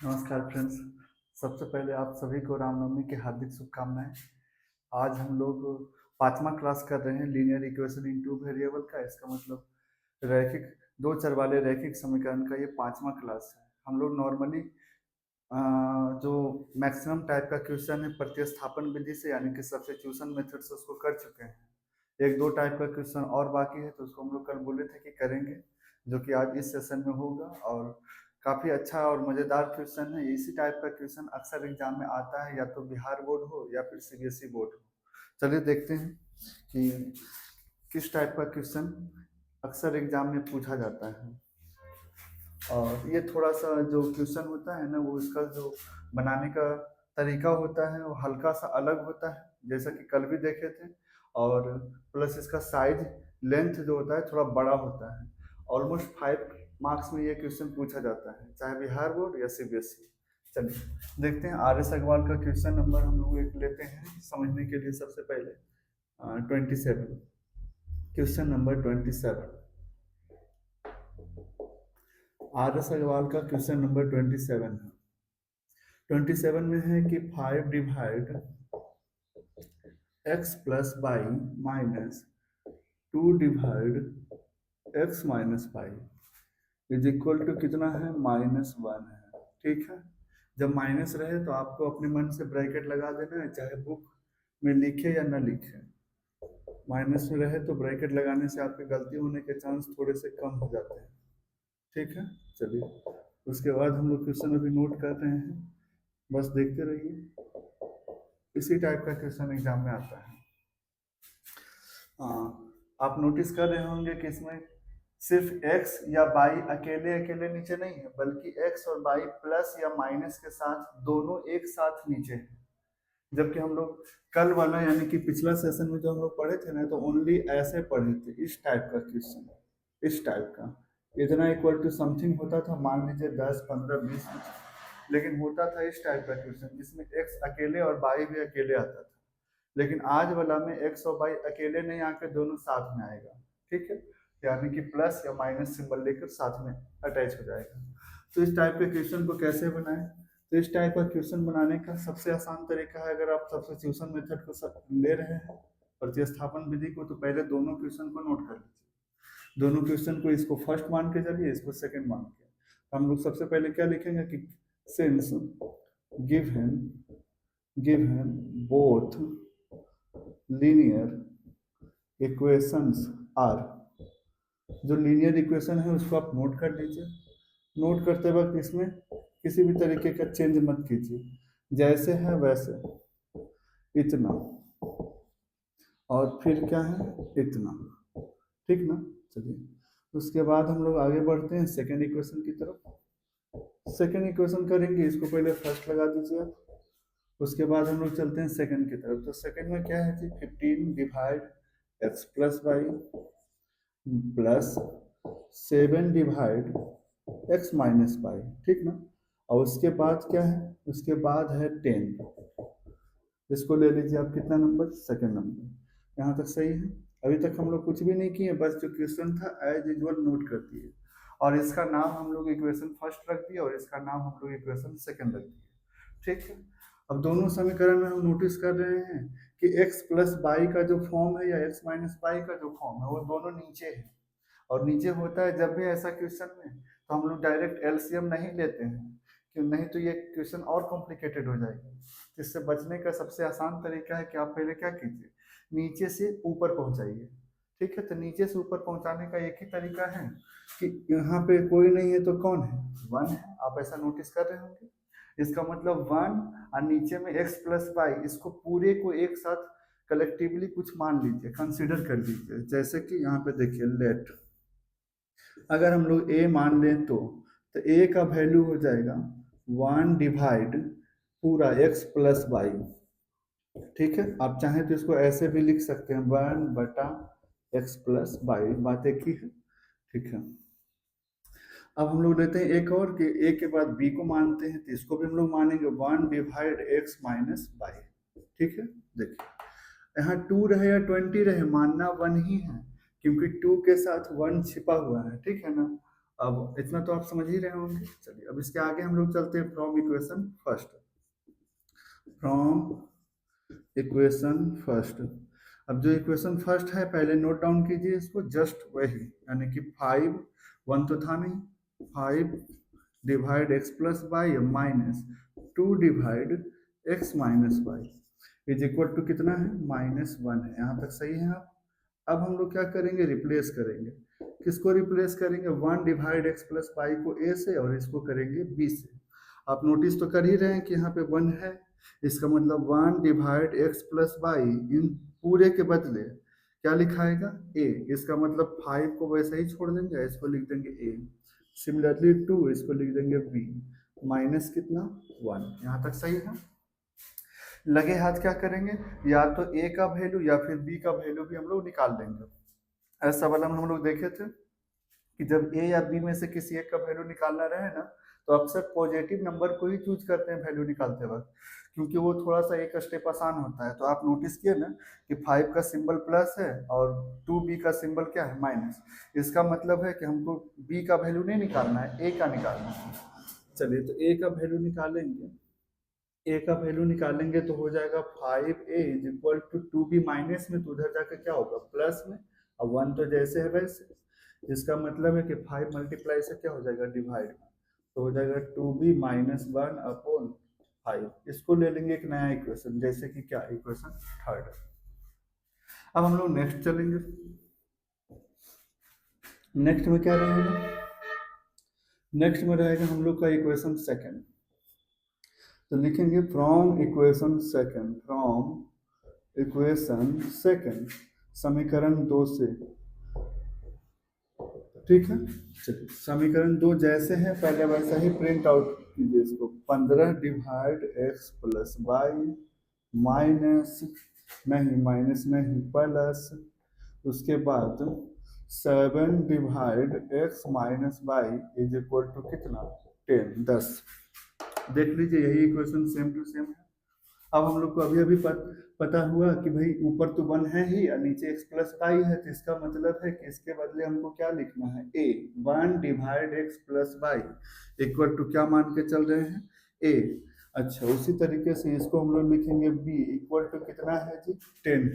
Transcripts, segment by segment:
नमस्कार फ्रेंड्स। सबसे पहले आप सभी को रामनवमी की हार्दिक शुभकामनाएं। आज हम लोग पांचवा क्लास कर रहे हैं linear equation in two variable का। इसका मतलब रैखिक दो चर वाले रैखिक समीकरण का ये पांचवा क्लास है। हम लोग नॉर्मली जो मैक्सिमम टाइप का क्वेश्चन है प्रतिस्थापन विधि से यानी कि सब्स्टिट्यूशन मेथड से उसको कर चुके हैं। एक दो टाइप का क्वेश्चन और बाकी है तो उसको हम लोग कल बोले थे कि करेंगे, जो कि आज इस सेशन में होगा। और काफ़ी अच्छा और मज़ेदार क्वेश्चन है। इसी टाइप का क्वेश्चन अक्सर एग्जाम में आता है, या तो बिहार बोर्ड हो या फिर सीबीएसई बोर्ड हो। चलिए देखते हैं कि किस टाइप का क्वेश्चन अक्सर एग्जाम में पूछा जाता है। और ये थोड़ा सा जो क्वेश्चन होता है ना, वो इसका जो बनाने का तरीका होता है वो हल्का सा अलग होता है, जैसा कि कल भी देखे थे। और प्लस इसका साइज लेंथ जो होता है थोड़ा बड़ा होता है। ऑलमोस्ट 5 मार्क्स में ये क्वेश्चन पूछा जाता है, चाहे बिहार बोर्ड या सीबीएसई। चलिए देखते हैं। आर एस अग्रवाल का क्वेश्चन नंबर हम लोग एक लेते हैं समझने के लिए। सबसे पहले 27, question number 27। R S Agarwal का क्वेश्चन नंबर 27 है। 27 में है कि 5 divide x plus Y minus 2 divide x minus Y is equal to कितना है, -1 है। ठीक है। जब माइनस रहे तो आपको अपने मन से ब्रैकेट लगा देना है, चाहे बुक में लिखे या ना लिखे। माइनस में रहे तो ब्रैकेट लगाने से आपके गलती होने के चांस थोड़े से कम हो जाते हैं। ठीक है। चलिए उसके बाद हम लोग क्वेश्चन अभी नोट कर रहे हैं, बस देखते रहिए। इसी टाइप का क्वेश्चन एग्जाम में आता है। आप नोटिस कर रहे होंगे कि इसमें सिर्फ x या y अकेले अकेले नीचे नहीं है, बल्कि x और y प्लस या माइनस के साथ दोनों एक साथ नीचे है। जबकि हम लोग कल वाला यानी कि पिछला सेशन में जो हम लोग पढ़े थे ना, तो ओनली ऐसे पढ़े थे, इस टाइप का क्वेश्चन, इस टाइप का इतना इक्वल टू समथिंग होता था, मान लीजिए 10 15 20 कुछ। लेकिन होता था इस टाइप का क्वेश्चन जिसमें x अकेले और y भी अकेले आता था। लेकिन आज वाला में x और y अकेले नहीं आकर दोनों साथ में आएगा। ठीक है। यानी कि प्लस या माइनस सिंबल लेकर साथ में अटैच हो जाएगा। तो इस टाइप के क्वेश्चन को कैसे बनाएं? तो इस टाइप का क्वेश्चन बनाने का सबसे आसान तरीका है, अगर आप सब्स्टिट्यूशन मेथड को ले रहे हैं, प्रतिस्थापन विधि को, तो पहले दोनों क्वेश्चन को नोट कर लीजिए। दोनों क्वेश्चन को, इसको फर्स्ट मान के चलिए, इसको सेकंड मान के। हम लोग सबसे पहले क्या लिखेंगे कि since given both linear equations are. जो लीनियर इक्वेशन है उसको आप नोट कर लीजिए। नोट करते वक्त इसमें किसी भी तरीके का चेंज मत कीजिए, जैसे है वैसे, इतना और फिर क्या है, इतना। ठीक ना। चलिए उसके बाद हम लोग आगे बढ़ते हैं सेकेंड इक्वेशन की तरफ। सेकेंड इक्वेशन करेंगे, इसको पहले फर्स्ट लगा दीजिए आप। उसके बाद हम लोग चलते हैं सेकंड की तरफ। तो सेकंड में क्या है कि 15 divide x plus y plus 7 divide x minus y. ठीक ना। और उसके बाद क्या है, उसके बाद है 10। इसको ले लीजिए आप, कितना नंबर, सेकंड नंबर। यहाँ तक सही है। अभी तक हम लोग कुछ भी नहीं किए, बस जो क्वेश्चन था एज यूजुअल नोट कर दिए। और इसका नाम हम लोग इक्वेशन फर्स्ट रख दिए और इसका नाम हम लोग इक्वेशन सेकंड रख दिए। ठीक है। अब दोनों समीकरण में हम नोटिस कर रहे हैं कि x प्लस वाई का जो फॉर्म है या x माइनस वाई का जो फॉर्म है वो दोनों नीचे है। और नीचे होता है जब भी ऐसा क्वेश्चन में, तो हम लोग डायरेक्ट एलसीएम नहीं लेते हैं, क्यों नहीं तो ये क्वेश्चन और कॉम्प्लिकेटेड हो जाएगा। इससे बचने का सबसे आसान तरीका है कि आप पहले क्या कीजिए, नीचे से ऊपर पहुंचाइए। ठीक है। तो नीचे से ऊपर पहुंचाने का एक ही तरीका है कि यहाँ पे कोई नहीं है तो कौन है, 1 है। आप ऐसा नोटिस कर रहे होंगे। इसका मतलब 1 और नीचे में x प्लस वाई, इसको पूरे को एक साथ कलेक्टिवली कुछ मान लीजिए, कंसिडर कर लीजिए। जैसे कि यहाँ पे देखिए, लेट अगर हम लोग a मान लें तो a का वैल्यू हो जाएगा 1 डिवाइड पूरा x प्लस वाई। ठीक है। आप चाहें तो इसको ऐसे भी लिख सकते हैं, 1 बटा x प्लस वाई, बात एक ही है। ठीक है। अब हम लोग लेते हैं एक और कि a के बाद b को मानते हैं, तो इसको भी हम लोग मानेंगे 1 डिवाइड x माइनस वाई। ठीक है। देखिए यहाँ 2 रहे या 20 रहे, मानना 1 ही है, क्योंकि 2 के साथ 1 छिपा हुआ है। ठीक है ना। अब इतना तो आप समझ ही रहे होंगे। चलिए अब इसके आगे हम लोग चलते हैं from equation first. From equation first. अब जो इक्वेशन फर्स्ट है पहले नोट डाउन कीजिए इसको, जस्ट वही, यानी कि 5, 1 तो था नहीं, 5 divide x plus Y minus 2 divide x minus Y is equal to कितना है, -1 है। यहाँ तक सही है आप। अब हम लोग क्या करेंगे, रिप्लेस करेंगे। किसको रिप्लेस करेंगे, 1 डिवाइड एक्स प्लस वाई को ए से और इसको करेंगे बी से। आप नोटिस तो कर ही रहे हैं कि यहाँ पे 1 है, इसका मतलब 1 डिवाइड एक्स प्लस वाई इन पूरे के बदले क्या लिखाएगा, ए। इसका मतलब 5 को वैसे ही छोड़ देंगे, इसको लिख देंगे ए। सिमिलरली 2 इसको लिख देंगे बी, माइनस कितना 1। यहाँ तक सही है। लगे हाथ क्या करेंगे, या तो ए का वैल्यू या फिर बी का वैल्यू भी हम लोग निकाल देंगे। ऐसा वाला हम लोग देखे थे कि जब ए या बी में से किसी एक का वैल्यू निकालना रहे ना, तो अक्सर पॉजिटिव नंबर को ही चूज करते हैं वैल्यू निकालते वक्त, क्योंकि वो थोड़ा सा एक स्टेप आसान होता है। तो आप नोटिस किए ना कि 5 का सिंबल प्लस है और 2b का सिंबल क्या है, माइनस। इसका मतलब है कि हमको b का वैल्यू नहीं निकालना है, a का निकालना है। चलिए तो a का वैल्यू निकालेंगे। a का वैल्यू निकालेंगे तो हो जाएगा 5a is equal to 2b minus में, तो उधर जाकर क्या होगा प्लस में, और 1 तो जैसे है वैसे। इसका मतलब है कि 5 मल्टीप्लाई से क्या हो जाएगा, डिवाइड में, तो हो जाएगा 2b माइनस 1 अपॉन 5। इसको ले लेंगे एक नया इक्वेशन, जैसे कि क्या, इक्वेशन थर्ड। अब हम लोग नेक्स्ट चलेंगे। नेक्स्ट में क्या रहेगा, नेक्स्ट में रहेगा हम लोग का इक्वेशन सेकंड। तो लिखेंगे from equation second, from equation second, समीकरण 2 से। ठीक है, चलिए समीकरण 2 जैसे है पहले वैसा ही प्रिंट आउट कीजिए इसको। 15 divide x plus Y minus, नहीं माइनस नहीं, प्लस, उसके बाद 7 divide x minus Y is equal to कितना, 10, 10। देख लीजिए यही इक्वेशन सेम टू सेम है। अब हम लोग को अभी अभी पता हुआ कि भाई ऊपर तो 1 है ही और नीचे x प्लस वाई है, तो इसका मतलब है कि इसके बदले हमको क्या लिखना है, a। 1 divide x plus y equal to क्या मान के चल रहे हैं, a। अच्छा उसी तरीके से इसको हम लोग लिखेंगे b इक्वल टू कितना है जी, 10।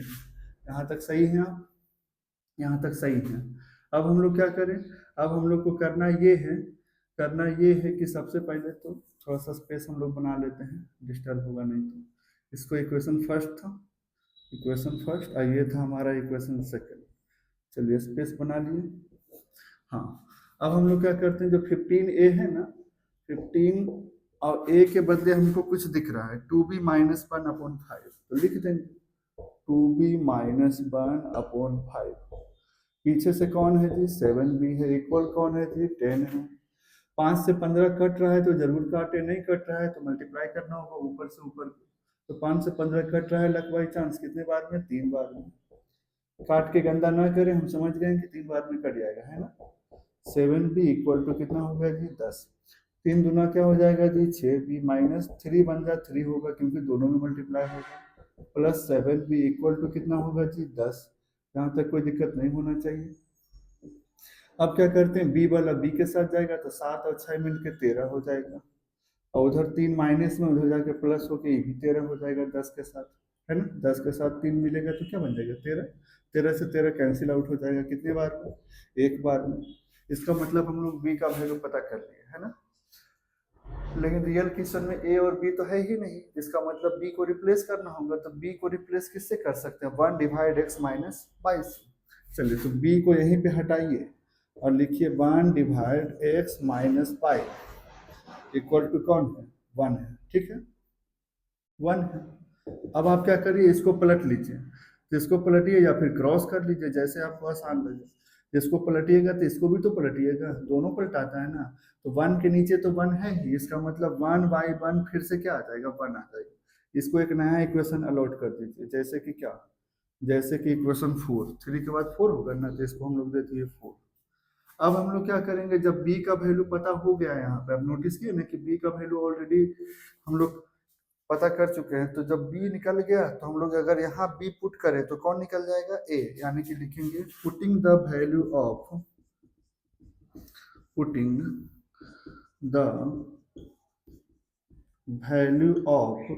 यहाँ तक सही है आप, यहाँ तक सही है। अब हम लोग क्या करें, अब हम लोग को करना ये है, करना ये है कि सबसे पहले तो थोड़ा सा स्पेस हम लोग बना लेते हैं, डिस्टर्ब होगा नहीं तो। इसको इक्वेशन फर्स्ट था, इक्वेशन फर्स्ट, और ये था हमारा इक्वेशन सेकंड। चलिए स्पेस बना लिए। हाँ अब हम लोग क्या करते हैं, जो 15a है ना, 15 और a के बदले हमको कुछ दिख रहा है 2b माइनस 1 अपॉन 5, तो लिख देंगे 2b माइनस 1 अपॉन 5। पीछे से कौन है जी, 7b है, इक्वल कौन है जी, 10 है। 5 से 15 कट रहा है तो जरूर काटे, नहीं कट रहा है तो मल्टीप्लाई करना होगा ऊपर से ऊपर। तो 5 से 15 कट रहा है लक बाई चांस, कितने बार में, 3 बार में। काट के गंदा ना करें, हम समझ गए कि 3 बार में कट जाएगा, है ना। 7b इक्वल टू कितना हो गया जी, 10। 3 दूना क्या हो जाएगा जी, 6b माइनस 3 बन जाए 3 होगा क्योंकि दोनों में मल्टीप्लाई होगा, प्लस 7b इक्वल टू कितना होगा जी, 10। यहाँ तक कोई दिक्कत नहीं होना चाहिए। अब क्या करते हैं, बी वाला बी के साथ जाएगा तो 7 और 6 मिलकर 13 हो जाएगा, और उधर 3 माइनस में उधर जाके प्लस होके ये भी 13 हो जाएगा 10 के साथ, है ना। 10 के साथ 3 मिलेगा तो क्या बन जाएगा, 13। 13 से 13 कैंसिल आउट हो जाएगा, कितने बार में, एक बार में। इसका मतलब हम लोग बी का वैल्यू पता कर लिए, है ना। लेकिन रियल क्वेश्चन में ए और बी तो है ही नहीं, इसका मतलब बी को रिप्लेस करना होगा। तो बी को रिप्लेस किससे कर सकते हैं, 1 डिवाइड एक्स माइनस 22। चलिए तो बी को यहीं पे हटाइए और लिखिए 1 divide x minus 5 equal to कौन है, 1 है, ठीक है, 1 है। अब आप क्या करिए, इसको पलट लीजिए, तो इसको पलटिए या फिर क्रॉस कर लीजिए, जैसे आपको आसान लगे। इसको पलटिएगा तो इसको भी तो पलटिएगा, दोनों पलटाता है ना। तो 1 के नीचे तो 1 है ही, इसका मतलब 1 बाई 1 फिर से क्या आ जाएगा, 1 आ जाएगा। इसको एक नया इक्वेशन अलॉट कर दीजिए, जैसे कि क्या, जैसे कि इक्वेशन 4, 3 के बाद 4 होगा ना, तो इसको हम लोग देते हैं 4। अब हम लोग क्या करेंगे, जब b का वैल्यू पता हो गया है, यहाँ पे आप नोटिस किए ना कि b का वैल्यू ऑलरेडी हम लोग पता कर चुके हैं। तो जब b निकल गया तो हम लोग अगर यहाँ b पुट करें तो कौन निकल जाएगा, a। यानी कि लिखेंगे putting the value of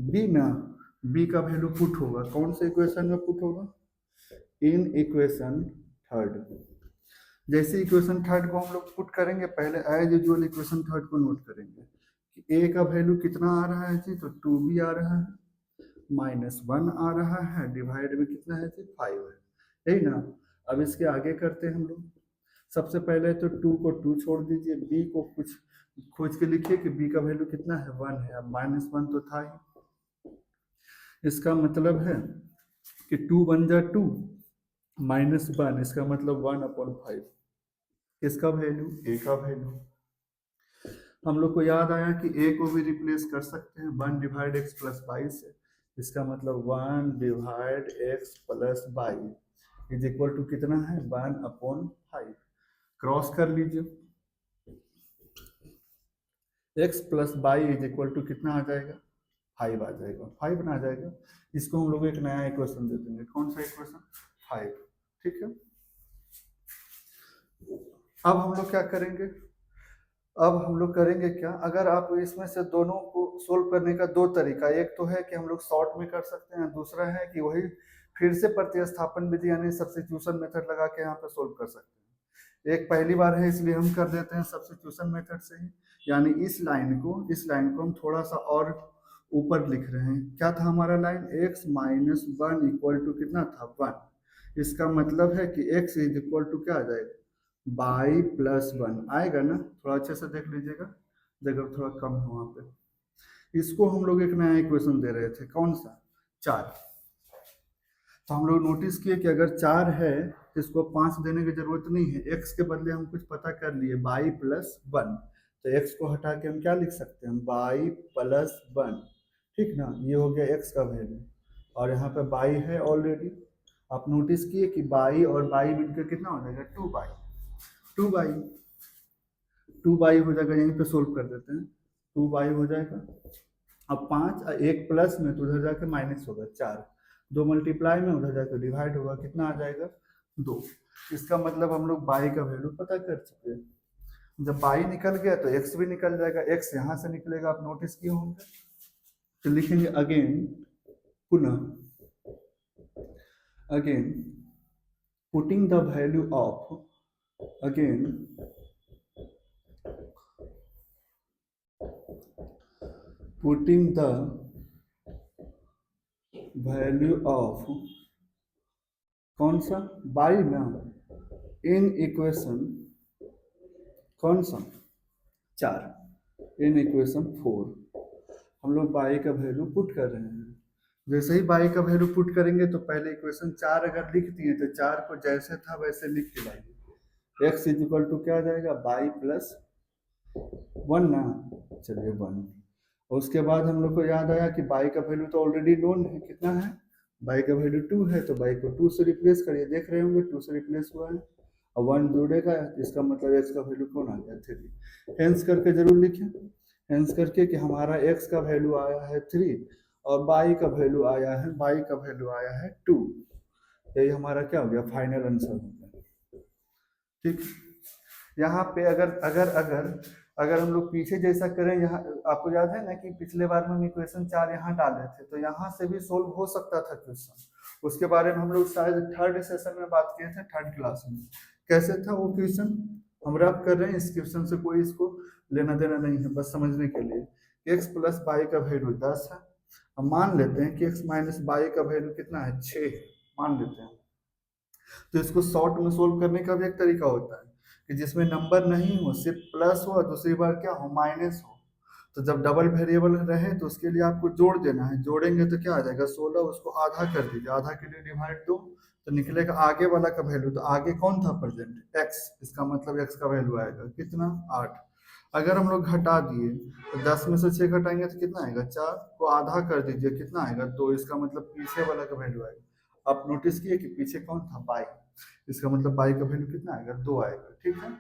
b ना, बी का वैल्यू पुट होगा कौन से इक्वेशन में पुट होगा, इन इक्वेशन थर्ड। जैसे इक्वेशन थर्ड को हम लोग पुट करेंगे, पहले एज यूजुअल इक्वेशन थर्ड को नोट करेंगे कि ए का वैल्यू कितना आ रहा है जी, तो 2b आ रहा है, -1 आ रहा है, डिवाइड में कितना है जी 5 है, यही ना। अब इसके आगे करते हैं हम लोग। सबसे पहले तो 2 को 2 छोड़ दीजिए, b को कुछ खोज के लिखिए कि b का वैल्यू कितना है 1 है, अब -1 तो था ही, इसका मतलब है कि 2 बन जा 2 -1, इसका मतलब 1/5, इसका वैल्यू ए का वैल्यू। हम लोग को याद आया कि ए को भी रिप्लेस कर सकते हैं 1 डिवाइड एक्स प्लस वाई से, इसका मतलब 1 divide x plus y is equal to कितना है 1/5। क्रॉस कर लीजिए, x plus y is equal to कितना आ जाएगा 5 आ जाएगा, 5 ना आ जाएगा। इसको हम लोग एक नया इक्वेशन दे देंगे, कौन सा इक्वेशन 5, ठीक है। अब हम लोग क्या करेंगे, अब हम लोग करेंगे क्या, अगर आप इसमें से दोनों को सोल्व करने का दो तरीका, एक तो है कि हम लोग शॉर्ट में कर सकते हैं, दूसरा है कि वही फिर से प्रतिस्थापन विधि यानी सब्स्टिट्यूशन मेथड लगा के यहाँ पे सोल्व कर सकते हैं। एक पहली बार है इसलिए हम कर देते हैं सब्स्टिट्यूशन मेथड से ही, यानी इस लाइन को हम थोड़ा सा और ऊपर लिख रहे हैं। क्या था हमारा लाइन, x - 1 इक्वल टू कितना था 1, इसका मतलब है कि x इज इक्वल टू क्या आ जाएगा बाई प्लस 1 आएगा ना, थोड़ा अच्छे से देख लीजिएगा, जगह थोड़ा कम है वहां पे। इसको हम लोग एक नया इक्वेशन दे रहे थे, कौन सा 4। तो हम लोग नोटिस किए कि अगर 4 है तो इसको 5 देने की जरूरत नहीं है, x के बदले हम कुछ पता कर लिए बाई प्लस 1, तो x को हटा के हम क्या लिख सकते हैं बाई प्लस 1, ठीक ना। ये हो गया x का वैल्यू, और यहाँ पे बाई है ऑलरेडी। आप नोटिस किए कि बाई और बाई मिलकर कितना हो जाएगा 2 बाई हो जाएगा, यहीं पे सोल्व कर देते हैं, 2 बाई हो जाएगा। अब 5 एक प्लस में तो उधर जाके माइनस होगा 4, 2 मल्टीप्लाई में उधर जाकर डिवाइड होगा, कितना आ जाएगा 2। इसका मतलब हम लोग बाई का वैल्यू पता कर चुके हैं। जब बाई निकल गया तो एक्स भी निकल जाएगा, एक्स यहाँ से निकलेगा, आप नोटिस किए होंगे। तो लिखेंगे अगेन, पुनः again putting the value of, again putting the value of कौन सा बाई ना इन इक्वेशन कौन सा 4, इन इक्वेशन 4 हम लोग बाई का वैल्यू पुट कर रहे हैं। जैसे ही बाई का वैल्यू पुट करेंगे तो पहले इक्वेशन 4 अगर लिख दिए तो 4 को जैसे था वैसे लिख के लाइए, एक्स इज इक्वल टू क्या आ जाएगा बाई प्लस 1 ना, चलिए 1। और उसके बाद हम लोग को याद आया कि बाई का वैल्यू तो ऑलरेडी नोन है, कितना है बाई का वैल्यू 2 है, तो बाई को 2 से रिप्लेस करिए, देख रहे होंगे 2 से रिप्लेस हुआ है, और 1 जुड़ेगा, इसका मतलब एक्स का वैल्यू कौन आ गया 3। हेंस करके जरूर लिखें, हेंस करके कि हमारा एक्स का वैल्यू आया है 3 और बाई का वैल्यू आया है 2। यही हमारा क्या हो गया फाइनल आंसर हो गया, ठीक। यहाँ पे अगर अगर अगर अगर हम लोग पीछे जैसा करें, यहाँ आपको याद है ना कि पिछले बार में हम इक्वेशन 4 यहाँ डाले थे, तो यहाँ से भी सोल्व हो सकता था क्वेश्चन, उसके बारे में हम लोग शायद थर्ड सेशन में बात किए थे, थर्ड क्लास में। कैसे था वो क्वेश्चन, हम रब कर रहे हैं, इस क्वेश्चन से कोई इसको लेना देना नहीं है, बस समझने के लिए। x प्लस बाई का वैल्यू 10 है, हम मान लेते हैं कि x माइनस बाई का वैल्यू कितना है 6 मान लेते हैं। तो इसको शॉर्ट में सोल्व करने का भी एक तरीका होता है कि जिसमें नंबर नहीं हो, सिर्फ प्लस हो, दूसरी बार क्या हो माइनस हो। तो जब डबल वेरिएबल रहे तो उसके लिए आपको जोड़ देना है, जोड़ेंगे तो क्या आ जाएगा 16, उसको आधा कर दीजिए, आधा के लिए डिवाइड 2, तो निकलेगा आगे वाला का वैल्यू, तो आगे कौन था प्रेजेंट x, इसका मतलब x का वैल्यू आएगा कितना 8। अगर हम लोग घटा दिए तो 10 में से 6 घटाएंगे तो कितना आएगा 4, को आधा कर दीजिए कितना आएगा 2, इसका मतलब पीछे वाला का वैल्यू आएगा। आप नोटिस किए कि पीछे कौन था बाई, इसका मतलब बाई का वैल्यू कितना आएगा 2 आएगा, ठीक है।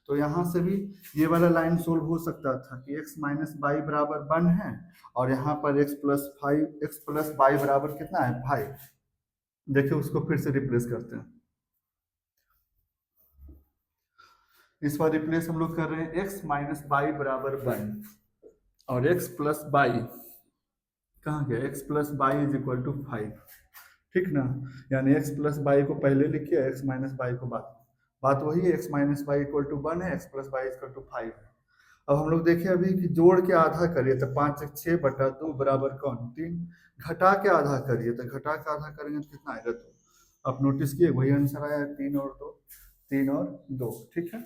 तो यहाँ से भी ये वाला लाइन सोल्व हो सकता था कि x माइनस बाई बराबर 1 है, और यहाँ पर x प्लस बाई बराबर कितना है 5। देखिए उसको फिर से रिप्लेस करते हैं, इस बार रिप्लेस हम लोग कर रहे हैं x माइनस बाई बराबर 1 और x प्लस बाई कहाँ गया, x plus y is equal to 5, ठीक ना। यानी x प्लस बाई को पहले लिखिए, x माइनस बाई को बाद। बात वही है, x minus y equal to 1 है, x plus y equal to 5 है। अब हम लोग देखें अभी कि जोड़ के आधा करिए तो 5 एक 6 बटा 2 बराबर कौन 3, घटा के आधा करिए तो घटा के आधा करेंगे तो कितना आएगा 2। आप नोटिस किए वही आंसर आया 3 और 2, 3 और 2, ठीक है।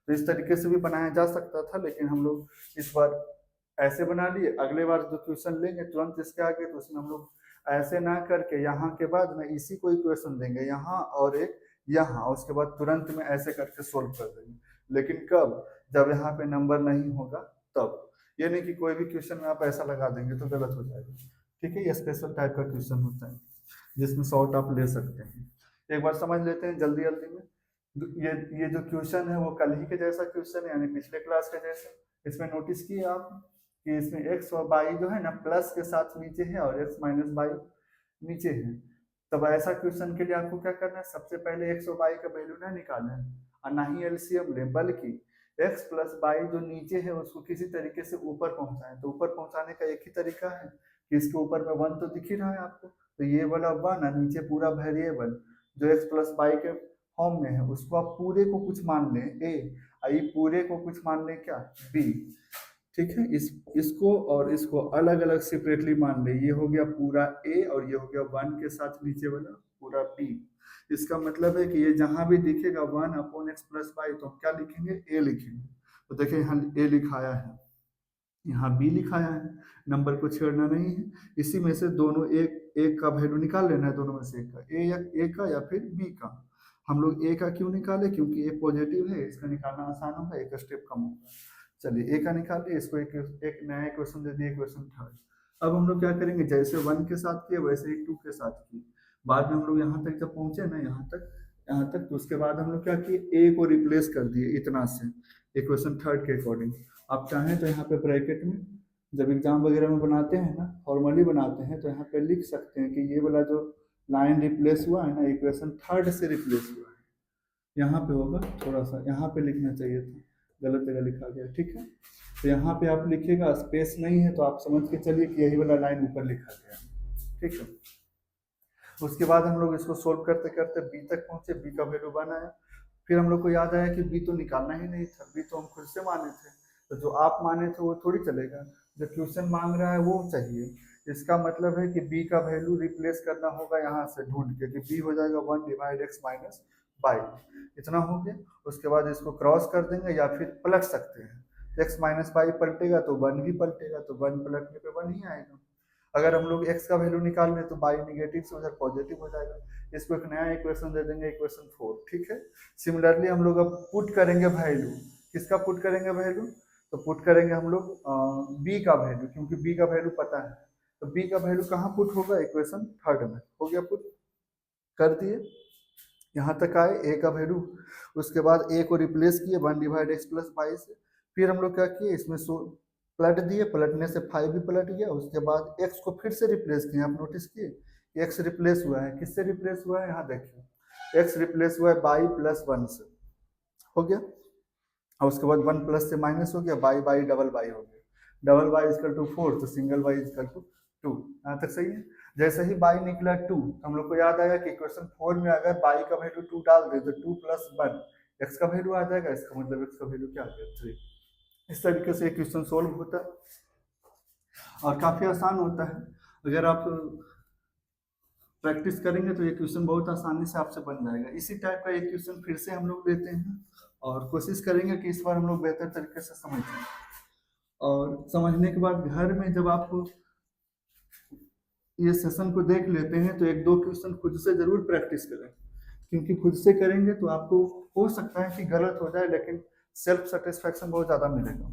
तो इस तरीके से भी बनाया जा सकता था, लेकिन हम लोग इस बार ऐसे बना लिए। अगले बार जो क्वेश्चन लेंगे तुरंत इसके आगे, तो उसमें हम लोग ऐसे ना करके यहाँ के बाद में इसी को इक्वेशन देंगे यहाँ और एक यहाँ, उसके बाद तुरंत में ऐसे करके सोल्व कर देंगे। लेकिन कब, जब यहाँ पे नंबर नहीं होगा तब। ये नहीं कि कोई भी क्वेश्चन में आप ऐसा लगा देंगे तो गलत हो जाएगा, ठीक है। ये स्पेशल टाइप का क्वेश्चन होता है जिसमें शॉर्ट आप ले सकते हैं। एक बार समझ लेते हैं जल्दी जल्दी में। ये जो क्वेश्चन है वो कल ही के जैसा क्वेश्चन है, यानी पिछले क्लास के जैसा। इसमें नोटिस किए आप कि इसमें x और बाई जो है ना प्लस के साथ नीचे है और x माइनस बाई नीचे है। तब ऐसा क्वेश्चन के लिए आपको क्या करना है, सबसे पहले x और बाई का वैल्यू ना निकालना है और ना ही एलसीएम ले, बल्कि x प्लस बाई जो नीचे है उसको किसी तरीके से ऊपर पहुंचाएं। तो ऊपर पहुंचाने का एक ही तरीका है कि इसके ऊपर में 1 तो दिख ही रहा है आपको, तो ये वाला 1 और नीचे पूरा वेरिएबल जो x प्लस बाई के फॉर्म में है उसको आप पूरे को कुछ मान लें a, आई पूरे को कुछ मान लें क्या b, ठीक है। इसको और इसको अलग अलग सेपरेटली मान ले, ये हो गया पूरा a और ये हो गया 1 के साथ नीचे वाला पूरा b। इसका मतलब है कि ये जहां भी दिखेगा 1 अपॉन एक्स प्लस बाई तो हम क्या लिखेंगे, a लिखेंगे। तो देखिए यहाँ a लिखाया है, यहाँ b लिखाया है, नंबर को छेड़ना नहीं है। इसी में से दोनों एक एक का वैल्यू निकाल लेना है, दोनों में से एक का, a का या फिर b का। हम लोग a का क्यों निकाले, क्योंकि a पॉजिटिव है, इसका निकालना आसान होगा, एक स्टेप कम होगा। चलिए a का निकाल लिया, इसको एक नया इक्वेशन दे दिए, इक्वेशन थर्ड। अब हम लोग क्या करेंगे, जैसे 1 के साथ किए वैसे ही 2 के साथ किए। बाद में हम लोग यहाँ तक जब पहुंचे ना, यहाँ तक तो उसके बाद हम लोग क्या किए, a को रिप्लेस कर दिए इतना से इक्वेशन थर्ड के अकॉर्डिंग। आप चाहें तो यहाँ पे ब्रैकेट में जब एग्जाम वगैरह में बनाते हैं ना, फॉर्मली बनाते हैं, तो यहाँ पे लिख सकते हैं कि ये वाला जो लाइन रिप्लेस हुआ है ना इक्वेशन थर्ड से रिप्लेस हुआ है। यहाँ पे होगा, थोड़ा सा यहाँ पे लिखना चाहिए था, गलत जगह लिखा गया, ठीक है। तो यहाँ पे आप लिखिएगा, स्पेस नहीं है तो आप समझ के चलिए कि यही वाला लाइन ऊपर लिखा गया, ठीक है। उसके बाद हम लोग इसको सोल्व करते करते बी तक पहुंचे, बी का वैल्यू 1 आया। फिर हम लोग को याद आया कि बी तो निकालना ही नहीं था, बी तो हम खुद से माने थे, तो जो आप माने थे वो थोड़ी चलेगा, जो क्वेश्चन मांग रहा है वो चाहिए। इसका मतलब है कि बी का वैल्यू रिप्लेस करना होगा यहाँ से ढूंढ के, कि बी हो जाएगा 1 डिवाइड एक्स माइनस बाई, इतना हो गया। उसके बाद इसको क्रॉस कर देंगे या फिर पलट सकते हैं, एक्स माइनस बाई पलटेगा तो 1 भी पलटेगा, तो 1 पलटने पे 1 ही आएगा। अगर हम लोग x का वैल्यू निकाल लें तो बाई निगेटिव से उधर पॉजिटिव हो जाएगा। इसको एक नया इक्वेशन दे देंगे, इक्वेशन 4, ठीक है। सिमिलरली हम लोग अब पुट करेंगे वैल्यू, किसका पुट करेंगे वैल्यू, तो पुट करेंगे हम लोग b का वैल्यू, क्योंकि b का वैल्यू पता है। तो b का वैल्यू कहाँ पुट होगा, इक्वेशन थर्ड में। हो गया पुट कर दिए, यहाँ तक आए a का वैल्यू। उसके बाद a को रिप्लेस किए 1 डिवाइड एक्स प्लस बाई से। फिर हम लोग क्या किए, इसमें पलट दिए, पलटने से 5 भी पलट गया। उसके बाद x को फिर से रिप्लेस किए, आप नोटिस किए x रिप्लेस हुआ है, किससे रिप्लेस हुआ है, यहाँ देखिए x रिप्लेस हुआ है बाई प्लस 1 से, हो गया। और उसके बाद 1 प्लस से माइनस हो गया, बाई बाई डबल बाई हो गया, डबल बाई इजकल टू 4, तो सिंगल बाई इजकल टू 2, यहाँ तक सही है। जैसे ही बाई निकला 2, हम लोग को याद आया कि इक्वेशन 4 में अगर बाई का वैल्यू 2 डाल दे तो 2 प्लस 1 एक्स का वैल्यू आ जाएगा, इसका मतलब एक्स का वैल्यू क्या आ गया 3। इस तरीके से क्वेश्चन सोल्व होता है और काफ़ी आसान होता है। अगर आप प्रैक्टिस करेंगे तो ये क्वेश्चन बहुत आसानी से आपसे बन जाएगा। इसी टाइप का एक क्वेश्चन फिर से हम लोग लेते हैं और कोशिश करेंगे कि इस बार हम लोग बेहतर तरीके से समझें। और समझने के बाद घर में जब आप ये सेशन को देख लेते हैं तो एक दो क्वेश्चन खुद से जरूर प्रैक्टिस करें, क्योंकि खुद से करेंगे तो आपको हो सकता है कि गलत हो जाए, लेकिन सेल्फ सेटिस्फैक्शन बहुत ज़्यादा मिलेगा।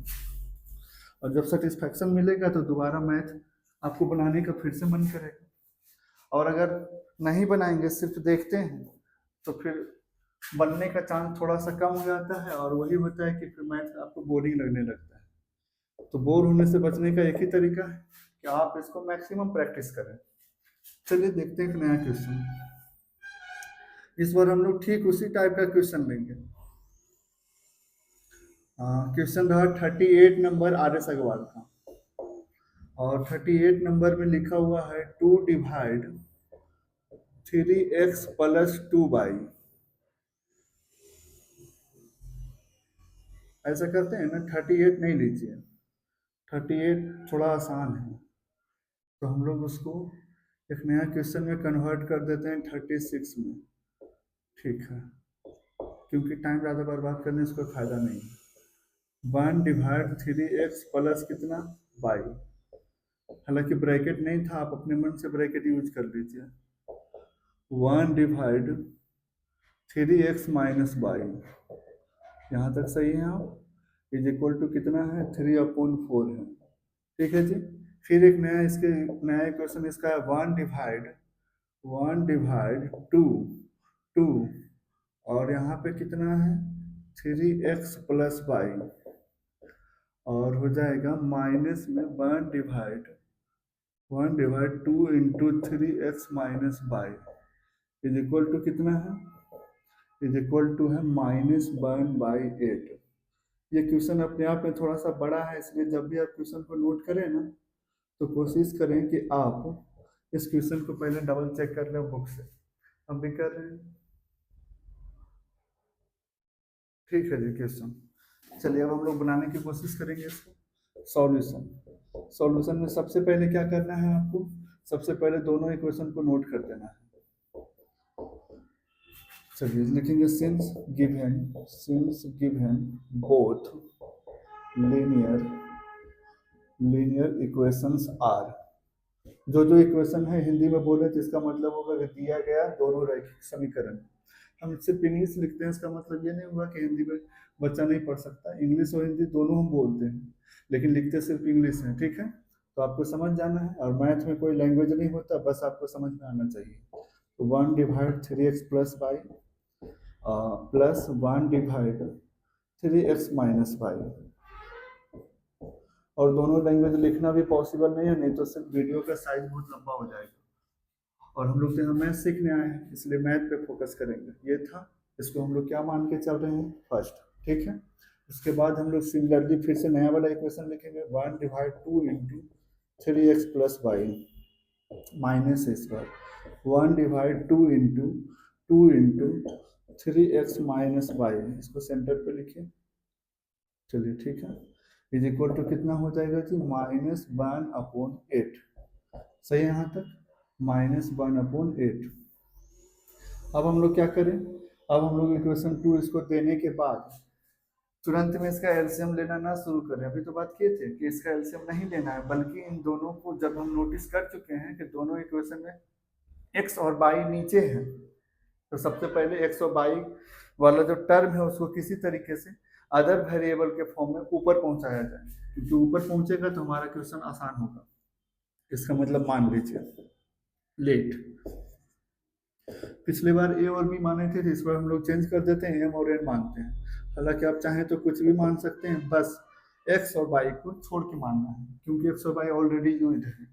और जब सेटिस्फैक्शन मिलेगा तो दोबारा मैथ आपको बनाने का फिर से मन करेगा। और अगर नहीं बनाएंगे, सिर्फ देखते हैं, तो फिर बनने का चांस थोड़ा सा कम हो जाता है और वही होता है कि फिर मैथ आपको बोरिंग लगने लगता है। तो बोर होने से बचने का एक ही तरीका है कि आप इसको मैक्सिमम प्रैक्टिस करें। चलिए देखते हैं एक नया क्वेश्चन। इस बार हम लोग ठीक उसी टाइप का क्वेश्चन लेंगे। क्वेश्चन रहा 38 नंबर आर एस अग्रवाल का, और 38 नंबर में लिखा हुआ है 2 डिवाइड 3x प्लस 2y। ऐसा करते हैं ना, 38 नहीं लीजिए, 38 थोड़ा आसान है, तो हम लोग उसको एक नया क्वेश्चन में कन्वर्ट कर देते हैं 36 में। ठीक है, क्योंकि टाइम ज़्यादा बर्बाद करने से कोई फायदा नहीं है। 1 डिवाइड 3x प्लस कितना बाई, हालांकि ब्रैकेट नहीं था, आप अपने मन से ब्रैकेट यूज कर लीजिए। 1 डिवाइड 3x माइनस बाई, यहाँ तक सही है आप, इज इक्वल टू कितना है 3/4 है। ठीक है जी। फिर एक नया इसके नया इक्वेशन इसका है 1 डिवाइड 2 और यहाँ पे कितना है 3x प्लस बाई, और हो जाएगा माइनस में 1 divide 2 into 3x minus y is equal to कितना है, इज इक्वल टू है -1/8। ये क्वेश्चन अपने आप में थोड़ा सा बड़ा है, इसलिए जब भी आप क्वेश्चन को नोट करें ना, तो कोशिश करें कि आप इस क्वेश्चन को पहले डबल चेक कर लें बुक से। हम भी कर रहे हैं। ठीक है जी क्वेश्चन, चलिए अब हम लोग बनाने की कोशिश करेंगे इसको। सॉल्यूशन में सबसे पहले क्या करना है आपको, सबसे पहले दोनों इक्वेशन को नोट कर देना है। चलिए लिखेंगे since given both linear equations are. जो इक्वेशन है हिंदी में बोले तो इसका मतलब होगा कि दिया गया दोनों रैखिक समीकरण। हम सिर्फ इंग्लिश लिखते हैं, इसका मतलब ये नहीं हुआ कि हिंदी में बच्चा नहीं पढ़ सकता, इंग्लिश और हिंदी दोनों हम बोलते हैं, लेकिन लिखते सिर्फ इंग्लिश है। ठीक है, तो आपको समझ जाना है, और मैथ में कोई लैंग्वेज नहीं होता, बस आपको समझ में आना चाहिए। तो 1 divide 3x plus by plus 1 divide 3x minus by, और दोनों लैंग्वेज लिखना भी पॉसिबल नहीं है, नहीं तो सिर्फ वीडियो का साइज बहुत लंबा हो जाएगा, और हम लोग तो यहाँ मैथ सीखने आए हैं, इसलिए मैथ पे फोकस करेंगे। ये था, इसको हम लोग क्या मान के चल रहे हैं फर्स्ट। ठीक है, उसके बाद हम लोग सिमिलरली फिर से नया वाला इक्वेशन लिखेंगे 1 divide 2 into 3x plus by minus इस बार 1 divide 2 into 3x minus by, इसको सेंटर पे लिखिए। चलिए ठीक है, इज इक्वल टू कितना हो जाएगा जी -1/8। सही है यहाँ तक, -1/8। अब हम लोग क्या करें, अब हम लोग इक्वेशन 2 इसको देने के बाद तुरंत में इसका एलसीएम लेना ना शुरू करें। अभी तो बात किए थे कि इसका एलसीएम नहीं लेना है, बल्कि इन दोनों को जब हम नोटिस कर चुके हैं कि दोनों इक्वेशन में एक्स और बाई नीचे है, तो सबसे पहले एक्स और बाई वाला जो टर्म है उसको किसी तरीके से अदर वेरिएबल के फॉर्म में ऊपर पहुंचाया जाए, क्योंकि ऊपर पहुंचेगा तो हमारा क्वेश्चन आसान होगा। इसका मतलब मान लीजिए लेट, पिछली बार ए और बी माने थे, इस बार हम लोग चेंज कर देते हैं, एम और एन मानते हैं। हालांकि आप चाहें तो कुछ भी मान सकते हैं, बस एक्स और वाई को छोड़ के मानना है, क्योंकि एक्स और वाई ऑलरेडी यूज्ड है।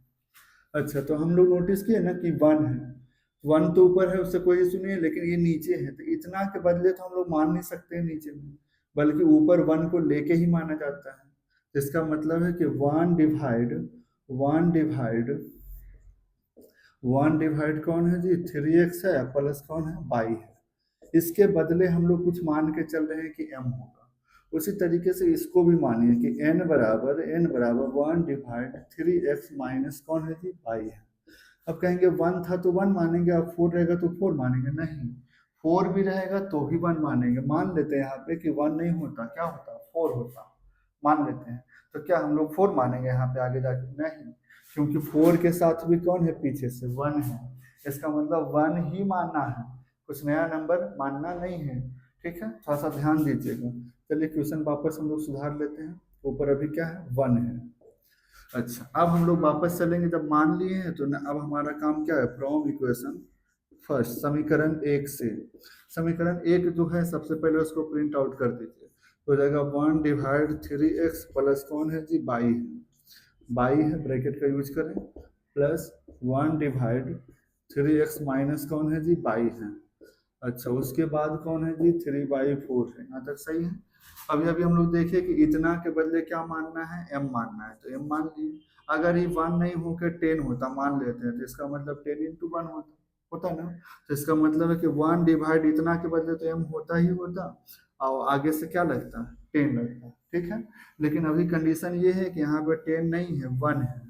अच्छा, तो हम लोग नोटिस किए ना कि 1 है, 1 तो ऊपर है, उससे कोई इशू नहीं है, लेकिन ये नीचे है, तो इतना के बदले तो हम लोग मान नहीं सकते हैं नीचे में, बल्कि ऊपर 1 को लेके ही माना जाता है। इसका मतलब है कि 1 डिवाइड कौन है जी 3x है, प्लस कौन है बाई है, इसके बदले हम लोग कुछ मान के चल रहे हैं कि m होगा। उसी तरीके से इसको भी मानिए कि n बराबर 1 डिवाइड 3x माइनस कौन है जी बाई है। अब कहेंगे 1 था तो 1 मानेंगे, अब 4 रहेगा तो 4 मानेंगे, नहीं 4 भी रहेगा तो भी 1 मानेंगे। मान लेते हैं यहाँ पे कि 1 नहीं होता, क्या होता 4 होता, मान लेते हैं। तो क्या हम लोग 4 मानेंगे यहाँ पे आगे जाके, नहीं, क्योंकि 4 के साथ भी कौन है पीछे से 1 है, इसका मतलब 1 ही मानना है, कुछ नया नंबर मानना नहीं है। ठीक है, थोड़ा सा ध्यान दीजिएगा। चलिए क्वेश्चन वापस हम लोग सुधार लेते हैं, ऊपर अभी क्या है 1 है। अच्छा, अब हम लोग वापस चलेंगे, जब मान लिए हैं तो अब हमारा काम क्या है, फ्रॉम इक्वेशन फर्स्ट, समीकरण 1 से, समीकरण 1 जो है सबसे पहले उसको प्रिंट आउट कर दीजिए, तो हो जाएगा 1 डिवाइड 3x प्लस कौन है जी बाई है, बाई है, ब्रैकेट का यूज करें, प्लस 1 डिवाइड 3x माइनस कौन है जी बाई है। अच्छा, उसके बाद कौन है जी 3/4 है, यहाँ तक सही है। अभी अभी हम लोग देखे कि इतना के बदले क्या मानना है, m मानना है, तो m मान लिए। अगर ये 1 नहीं होकर 10 होता मान लेते हैं, तो इसका मतलब 10 इंटू 1 होता होता ना। तो इसका मतलब है कि 1 डिवाइड इतना के बदले तो m होता ही होता, और आगे से क्या लगता है, 10 लगता, ठीक है। लेकिन अभी कंडीशन ये है कि यहाँ पर 10 नहीं है, 1 है,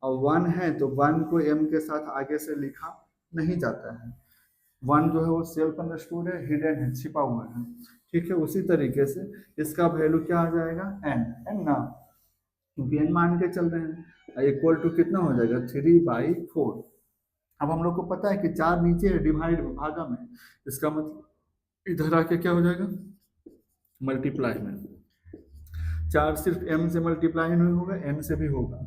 और 1 है तो 1 को m के साथ आगे से लिखा नहीं जाता है। 1 जो है वो सेल्फ अंडरस्टूड है, हिडन है, छिपा हुआ है, ठीक है। उसी तरीके से इसका वैल्यू क्या आ जाएगा, n ना, क्योंकि n मान के चल रहे हैं, इक्वल टू कितना हो जाएगा, 3/4। अब हम लोग को पता है कि 4 नीचे है डिवाइड में, भागा में, इसका मतलब इधर आके क्या हो जाएगा, मल्टीप्लाई में। 4 सिर्फ m से मल्टीप्लाई नहीं होगा, n से भी होगा,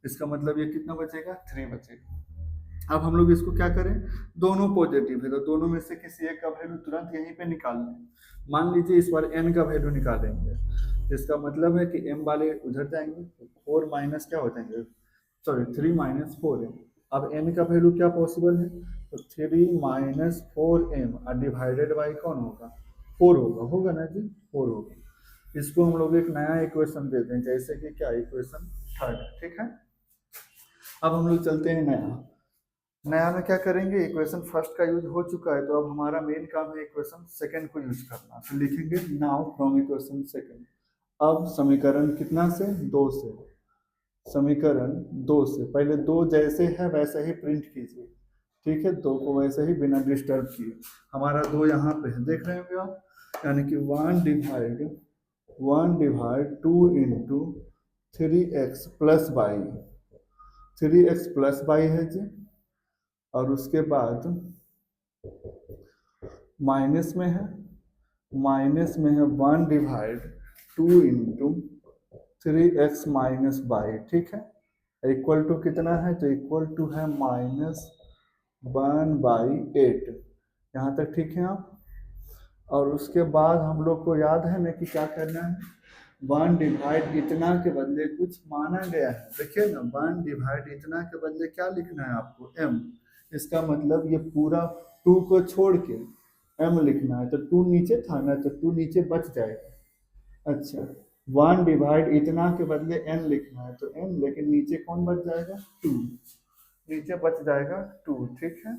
इसका मतलब ये कितना बचेगा, 3 बचेगा। अब हम लोग इसको क्या करें, दोनों पॉजिटिव है तो दोनों में से किसी एक का वैल्यू तुरंत यहीं पे निकाल लें। मान लीजिए इस बार n का वैल्यू निकालेंगे, इसका मतलब है कि m वाले उधर जाएंगे, 4 माइनस क्या हो जाएंगे, सॉरी 3 माइनस 4m। अब n का वैल्यू क्या पॉसिबल है, तो 3 माइनस 4m और डिवाइडेड बाई कौन होगा, 4 होगा, होगा ना जी, 4 होगा। इसको हम लोग एक नया इक्वेशन देते हैं, जैसे कि क्या, इक्वेशन थर्ड, ठीक है। अब हम लोग चलते हैं नया, नया में क्या करेंगे, इक्वेशन फर्स्ट का यूज हो चुका है, तो अब हमारा मेन काम है इक्वेशन सेकंड को यूज करना। तो लिखेंगे नाउ फ्रॉम इक्वेशन सेकंड। अब समीकरण कितना से, 2 से, समीकरण 2 से, पहले 2 जैसे है वैसे ही प्रिंट कीजिए, ठीक है, 2 को वैसे ही बिना डिस्टर्ब किए। हमारा 2 यहाँ पे है, देख रहे होंगे आप, यानी कि 1 divide 2 into 3x plus by, 3x plus by है जी, और उसके बाद माइनस में है, माइनस में है 1 divide 2 into 3x minus by, ठीक है। इक्वल टू कितना है, तो इक्वल टू है -1/8, यहाँ तक ठीक है आप। और उसके बाद हम लोग को याद है ना कि क्या करना है, 1 डिवाइड इतना के बदले कुछ माना गया है, देखिए ना, 1 डिवाइड इतना के बदले क्या लिखना है आपको, m। इसका मतलब ये पूरा 2 को छोड़ के m लिखना है, तो 2 नीचे था ना, तो 2 नीचे बच जाएगा। अच्छा, 1 डिवाइड इतना के बदले n लिखना है, तो n, लेकिन नीचे कौन बच जाएगा, 2, नीचे बच जाएगा 2, ठीक है।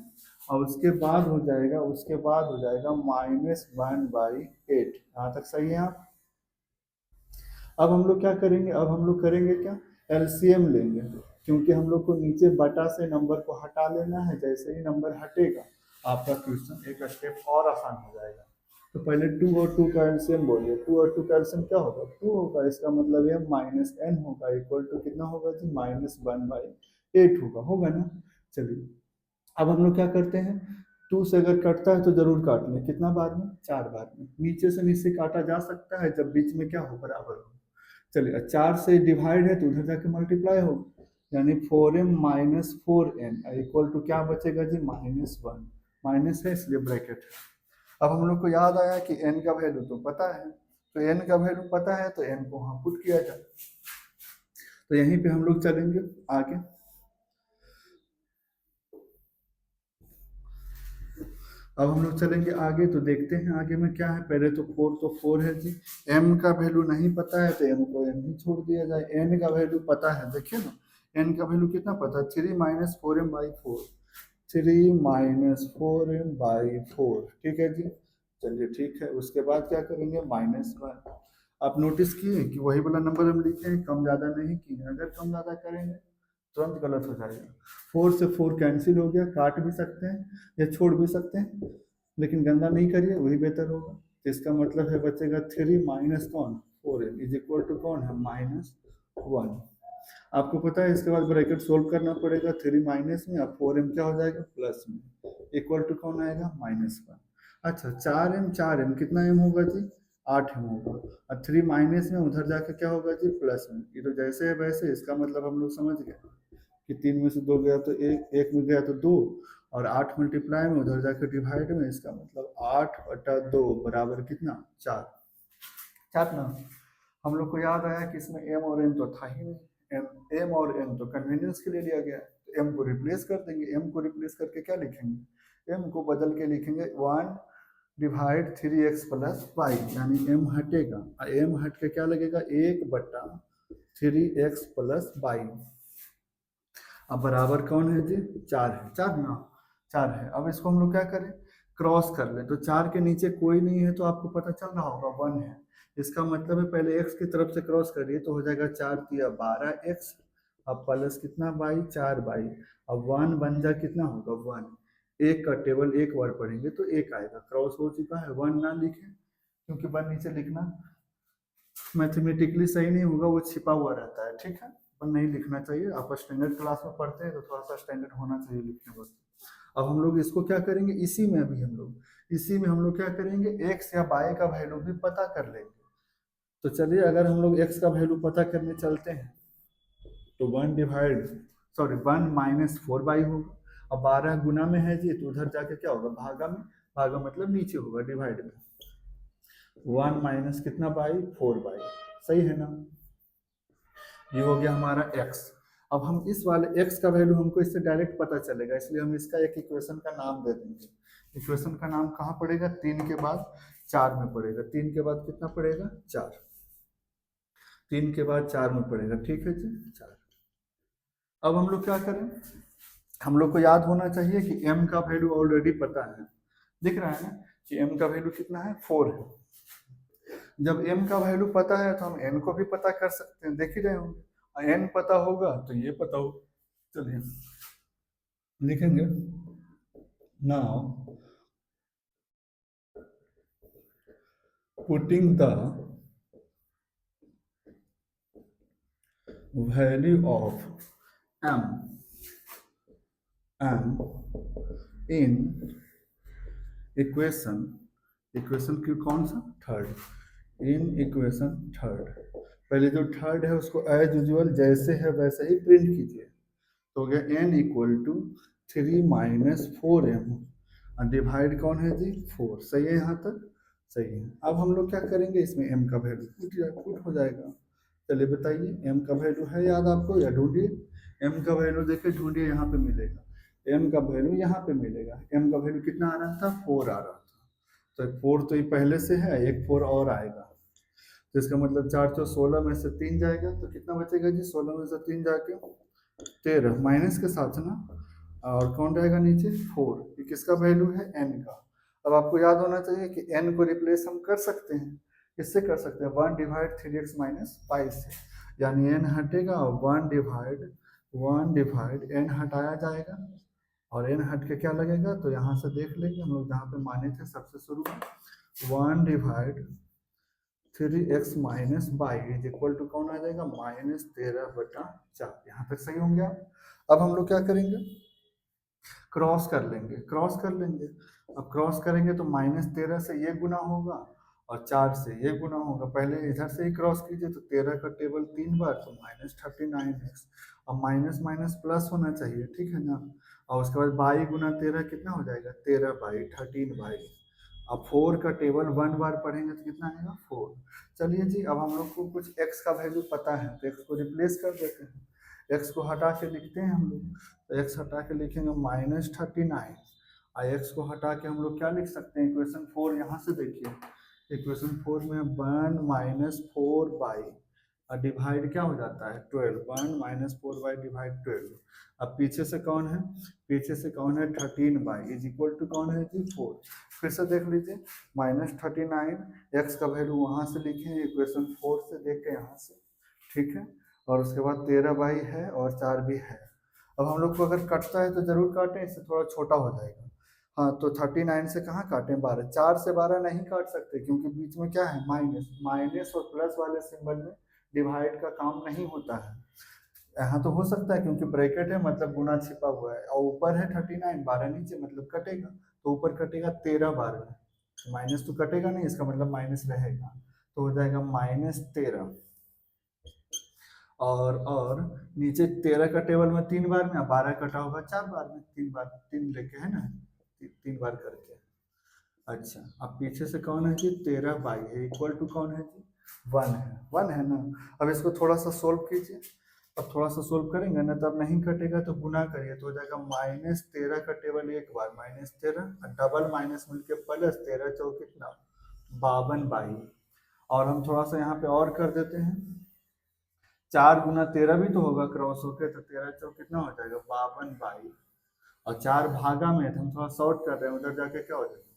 और उसके बाद हो जाएगा, उसके बाद हो जाएगा -1/8, यहाँ तक सही है आप। अब हम लोग क्या करेंगे, अब हम लोग करेंगे क्या, एलसीएम लेंगे, क्योंकि हम लोग को नीचे बटा से नंबर को हटा लेना है, जैसे ही नंबर हटेगा आपका क्वेश्चन एक स्टेप और आसान हो जाएगा। तो पहले 2 और 2 का एलसीएम बोलिए, 2 और 2 का एलसीएम क्या होगा, 2 होगा, इसका मतलब ये -n होगा, इक्वल टू कितना होगा जी, -1/8 होगा ना। चलिए, अब हम लोग क्या करते हैं, 2 से अगर कटता है तो जरूर काट लें, कितना बार में, 4 बार में, नीचे से नीचे काटा जा सकता है जब बीच में क्या हो, बराबर हो। चलिए, 4 से डिवाइड है तो उधर जाके मल्टीप्लाई होगा, यानी 4m minus 4n equal to क्या बचेगा जी, -1, माइनस है इसलिए ब्रैकेट है। अब हम लोग को याद आया कि n का वैल्यू तो पता है, तो n का वैल्यू पता है तो n को वहाँ पुट किया जाए। तो यहीं पे हम लोग चलेंगे आगे। अब हम लोग चलेंगे आगे, तो देखते हैं आगे में क्या है। पहले तो 4, तो 4 है जी, m का वैल्यू नहीं पता है तो m को m ही छोड़ दिया जाए। n का वैल्यू पता है, देखिए ना, n का वैल्यू कितना पता है, 3 माइनस 4m/4, 3 माइनस 4m/4, ठीक है जी। चलिए ठीक है, उसके बाद क्या करेंगे, -1। आप नोटिस किए कि वही वाला नंबर हम लिखे हैं, कम ज़्यादा नहीं किए, अगर कम ज़्यादा करेंगे तुरंत गलत हो जाएगा। 4 से 4 कैंसिल हो गया, काट भी सकते हैं या छोड़ भी सकते हैं, लेकिन गंदा नहीं करिए, वही बेहतर होगा। तो इसका मतलब है बचेगा 3 माइनस कौन, 4m इज इक्वल टू कौन है, -1। आपको पता है इसके बाद ब्रैकेट सोल्व करना पड़ेगा, 3 माइनस में, अब 4m क्या हो जाएगा, प्लस में, इक्वल टू कौन आएगा, -1। अच्छा, 4m कितना m होगा जी, 8m होगा, और 3 माइनस में उधर जाके क्या होगा जी, प्लस में। ये तो जैसे है वैसे, इसका मतलब हम लोग समझ गए कि 3 में से 2 गया तो 1, 1 में गया तो 2, और 8 मल्टीप्लाई में उधर जाकर डिवाइड में, इसका मतलब 8/2 बराबर कितना, 4। चार ना, हम लोग को याद आया कि इसमें m और n तो था ही नहीं, m और n तो कन्वीनियंस के लिए लिया गया है, तो m को रिप्लेस कर देंगे। m को रिप्लेस करके क्या लिखेंगे, m को बदल के लिखेंगे 1 डिवाइड 3x प्लस वाई, यानी m हटेगा, m हट के क्या लगेगा 1/3x प्लस वाई। अब बराबर कौन है जी, 4 है, 4 ना, 4 है। अब इसको हम लोग क्या करें, क्रॉस कर लें। तो 4 के नीचे कोई नहीं है तो आपको पता चल रहा होगा 1 है, इसका मतलब है पहले x की तरफ से क्रॉस करिए तो हो जाएगा 4 तिया 12x, अब प्लस कितना बाई 4 बाई, अब 1 बन जा कितना होगा 1, एक का टेबल एक बार पढ़ेंगे तो एक आएगा, क्रॉस हो चुका है। 1 ना लिखें क्योंकि 1 नीचे लिखना मैथमेटिकली सही नहीं होगा, वो छिपा हुआ रहता है, ठीक है, पर नहीं लिखना चाहिए। आप स्टैंडर्ड क्लास में पढ़ते हैं तो थोड़ा सा स्टैंडर्ड होना चाहिए लिखने वक्त। अब हम लोग इसको क्या करेंगे, इसी में अभी हम लोग क्या करेंगे, एक्स या वाई का वैल्यू भी पता कर लेंगे। तो चलिए अगर हम लोग एक्स का वैल्यू पता करने चलते हैं तो 1 माइनस 4 बाई होगा। अब 12 गुना में है जी तो उधर जाके क्या होगा, भागा में, भागा मतलब नीचे होगा डिवाइड में, 1 माइनस कितना बाई 4 बाई, सही है ना। ये हो गया हमारा x। अब हम इस वाले x का वैल्यू हमको इससे डायरेक्ट पता चलेगा, इसलिए हम इसका एक इक्वेशन का नाम दे देंगे। इक्वेशन का नाम कहाँ पड़ेगा, 3 के बाद 4 में पड़ेगा, 3 के बाद कितना पड़ेगा 4, 3 के बाद 4 में पड़ेगा, ठीक है जी 4। अब हम लोग क्या करें, हम लोग को याद होना चाहिए कि m का वैल्यू ऑलरेडी पता है, दिख रहा है ना कि m का वैल्यू कितना है 4 है। जब m का वैल्यू पता है तो हम n को भी पता कर सकते हैं, देख ही रहे होंगे, n पता होगा तो ये पता हो। चलिए लिखेंगे, now putting the value of m in equation, equation की कौन सा थर्ड, इन इक्वेशन थर्ड, पहले जो थर्ड है उसको एज यूजुअल जैसे है वैसे ही प्रिंट कीजिए। तो हो गया n equal to 3 minus 4m, divide कौन है जी 4, सही है यहाँ तक, सही है। अब हम लोग क्या करेंगे, इसमें m का वैल्यू पुट हो जाएगा। चलिए बताइए m का वैल्यू है याद आपको या ढूंढिए, m का वैल्यू देखिए ढूंढिए, यहाँ पे मिलेगा, m का वैल्यू यहाँ पे मिलेगा, m का वैल्यू कितना आ रहा था 4 आ रहा था, तो 4 तो ये पहले से है, एक 4 और आएगा, तो इसका मतलब 4 तो 16 में से 3 जाएगा तो कितना बचेगा जी, 16 में से 3 जाके 13 माइनस के साथ ना, और कौन रहेगा नीचे 4, ये किसका वैल्यू है n का। अब आपको याद होना चाहिए कि n को रिप्लेस हम कर सकते हैं, किससे कर सकते हैं 1 डिवाइड 3x माइनस 5 से, यानी n हटेगा और 1 डिवाइड n हटाया जाएगा, और n हट के क्या लगेगा, तो यहाँ से देख लेंगे हम लोग जहाँ पे माने थे सबसे शुरू में, 1 divide 3x minus y is equal to कौन आ जाएगा -13/4, यहाँ तक सही होंगे आप। अब हम लोग क्या करेंगे, क्रॉस कर लेंगे, क्रॉस कर लेंगे। अब क्रॉस करेंगे तो -13 से ये गुना होगा और 4 से ये गुना होगा, पहले इधर से ही क्रॉस कीजिए तो 13 का टेबल 3 बार तो -39x, अब माइनस माइनस प्लस होना चाहिए, ठीक है ना। और उसके बाद बाई गुना 13 कितना हो जाएगा 13/, 13/। अब 4 का टेबल 1 बार पढ़ेंगे तो कितना आएगा 4। चलिए जी अब हम लोग को कुछ x का वैल्यू पता है तो x को रिप्लेस कर देते हैं, x को हटा के लिखते हैं हम लोग, तो x हटा के लिखेंगे -39, और x को हटा के हम लोग क्या लिख सकते हैं, इक्वेशन 4 यहाँ से देखिए, इक्वेशन 4 में 1 माइनस 4/, और डिवाइड क्या हो जाता है 12, 1 माइनस 4/, डिवाइड 12। अब पीछे से कौन है, पीछे से कौन है 13/, इज इक्वल टू कौन है जी 4। फिर से देख लीजिए -39, x का वैल्यू वहाँ से लिखे इक्वेशन 4 से देख के यहाँ से, ठीक है, और उसके बाद 13/, है और 4 भी है। अब हम लोग को अगर कटता है तो जरूर काटें, इससे थोड़ा छोटा हो जाएगा। हाँ तो 39 से कहाँ काटें 12, 4 से 12 नहीं काट सकते क्योंकि बीच में क्या है माइनस, माइनस और प्लस वाले सिंबल में डिवाइड का काम नहीं होता है। यहाँ तो हो सकता है क्योंकि ब्रैकेट है मतलब गुना छिपा हुआ है, और ऊपर है 39, 12 नीचे मतलब कटेगा, तो ऊपर कटेगा 13 बार में, माइनस तो कटेगा नहीं, इसका मतलब माइनस रहेगा, तो हो जाएगा -13। और नीचे 13 का टेबल में 3 बार में, 12 कटा होगा 4 बार में, 3 बार 3 लेके है ना, 3 बार करके। अच्छा अब पीछे से कौन है जी 13/, है इक्वल टू कौन है जी 1 है, 1 है ना। अब इसको थोड़ा सा सोल्व कीजिए, अब थोड़ा सा सोल्व करेंगे ना, तब नहीं कटेगा तो गुना करिए तो हो जाएगा -13 का टेबल एक बार -13 डबल माइनस मिलके प्लस 13 चौक कितना 52/22। और हम थोड़ा सा यहाँ पे और कर देते हैं, 4 × 13 भी तो होगा क्रॉस होके, तो 13 चौक कितना हो जाएगा 52/22। और 4 भागा में हम थोड़ा शॉर्ट कर रहे हैं, उधर जाके क्या हो जाएगा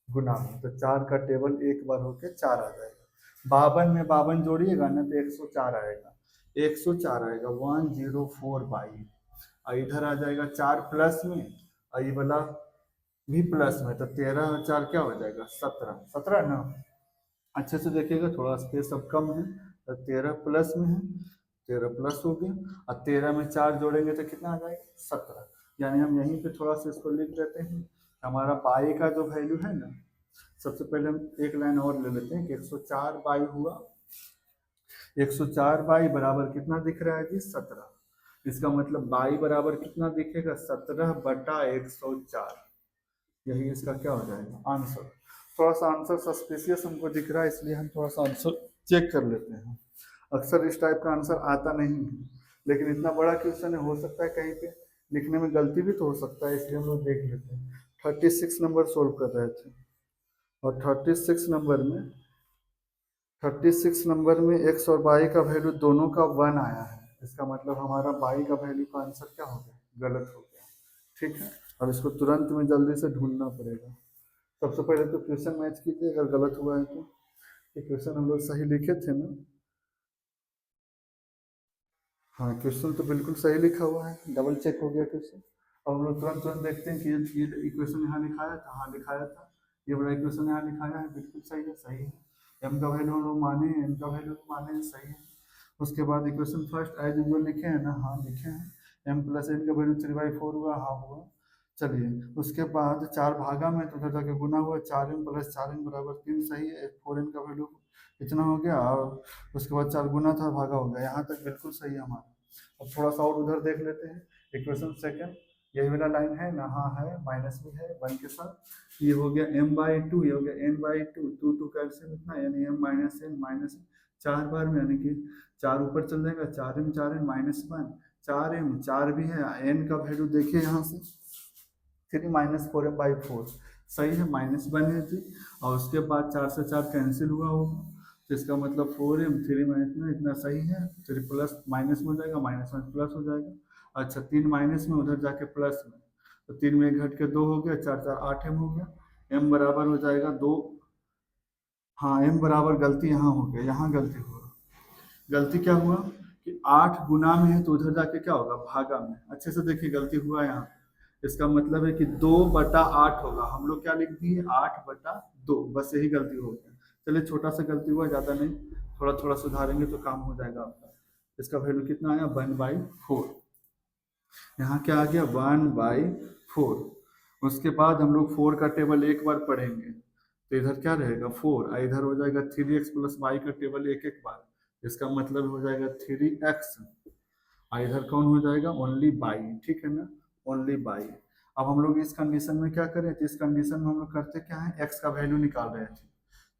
गुना में, तो 4 का टेबल एक बार होके 4 आ जाएगा। 52 में 52 जोड़िएगा ना तो 104 आएगा, 104 आएगा 104/22। और इधर आ जाएगा 4 प्लस में और ये वाला भी प्लस में, तो 13 और 4 क्या हो जाएगा 17, 17 ना। अच्छे से देखिएगा थोड़ा स्पेस अब कम है, तो 13 प्लस में है, 13 प्लस हो गया और 13 में 4 जोड़ेंगे तो कितना आ जाएगा 17। यानी हम यहीं पे थोड़ा सा इसको लिख देते हैं, हमारा बाई का जो वैल्यू है ना, सबसे पहले हम एक लाइन और ले लेते हैं कि 104/22 हुआ, 104/22 बराबर कितना दिख रहा है जी 17। इसका मतलब बाई बराबर कितना दिखेगा 17/104। यही इसका क्या हो जाएगा आंसर। थोड़ा सा आंसर सस्पिशियस हमको दिख रहा है, इसलिए हम थोड़ा सा आंसर चेक कर लेते हैं। अक्सर इस टाइप का आंसर आता नहीं है, लेकिन इतना बड़ा क्वेश्चन है, हो सकता है कहीं पे लिखने में गलती भी तो हो सकता है, इसलिए हम लोग देख लेते हैं। 36 नंबर सोल्व कर रहे थे और 36 नंबर में x और y का वैल्यू दोनों का 1 आया है। इसका मतलब हमारा y का वैल्यू का आंसर क्या हो गया गलत हो गया। ठीक है, और इसको तुरंत में जल्दी से ढूंढना पड़ेगा। सबसे पहले तो क्वेश्चन मैच कीजिए, अगर गलत हुआ है तो। ये क्वेश्चन हम लोग सही लिखे थे ना? हाँ, क्वेश्चन तो बिल्कुल सही लिखा हुआ है, डबल चेक हो गया क्वेश्चन। अब हम लोग तुरंत तुरंत देखते हैं कि ये इक्वेशन यहाँ लिखाया था, हाँ लिखाया था, ये बड़ा इक्वेशन यहाँ लिखाया है, बिल्कुल सही है, सही है। एम का वैल्यू हम लोग माने हैं, एम का वैल्यू माने हैं, सही है। उसके बाद इक्वेशन फर्स्ट एज यूजुअल लिखे हैं ना, हाँ लिखे हैं। एम प्लस एन का वैल्यू 3/4 हुआ, हाँ हुआ। चलिए उसके बाद 4 भागा में तो उधर जाके गुना हुआ, 4m + 4n = 3, सही है। 4n का वैल्यू इतना हो गया और उसके बाद 4 गुना था, भागा हो गया, यहाँ तक बिल्कुल सही है हमारा। अब थोड़ा सा और उधर देख लेते हैं, इक्वेशन सेकंड, यही वाला लाइन है ना, हाँ है, माइनस भी है 1 के साथ। ये हो गया m/2, ये हो गया n/2, 2 कैंसिल इतना, यानी m - n माइनस 4 बार में, यानी कि 4 ऊपर चल जाएगा, 4m 4n -1, 4m 4 भी है, n का वैल्यू देखिए यहाँ से 3 - 4m/4, सही है, -1 है जी। और उसके बाद 4 से 4 कैंसिल हुआ होगा, तो इसका मतलब 4m 3 में इतना सही है, फिर प्लस माइनस में हो जाएगा, माइनस में प्लस हो जाएगा। अच्छा 3 माइनस में उधर जाके प्लस में, तो 3 में घट के 2 हो गया, 4 4 8m हो गया, m बराबर हो जाएगा 2। हाँ m बराबर, गलती यहाँ हो गया, यहाँ गलती हुआ, गलती क्या हुआ कि 8 गुना में है तो उधर जाके क्या होगा भागा में। अच्छे से देखिए गलती हुआ यहाँ, इसका मतलब है कि 2/8 होगा, हम लोग क्या लिख दिए 8/2, बस यही गलती हो गया। चलिए छोटा सा गलती हुआ, ज़्यादा नहीं, थोड़ा थोड़ा सुधारेंगे तो काम हो जाएगा आपका। इसका वैल्यू कितना आया 1/4, यहाँ क्या आ गया 1/4। उसके बाद हम लोग 4 का टेबल एक बार पढ़ेंगे, तो इधर क्या रहेगा 4, और इधर हो जाएगा 3x + y का टेबल एक एक बार, इसका मतलब हो जाएगा 3x, और इधर कौन हो जाएगा ओनली बाई, ठीक है ना, ओनली बाई। अब हम लोग इस कंडीशन में क्या करें, तो इस कंडीशन में हम लोग करते क्या है, x का वैल्यू निकाल रहे थे,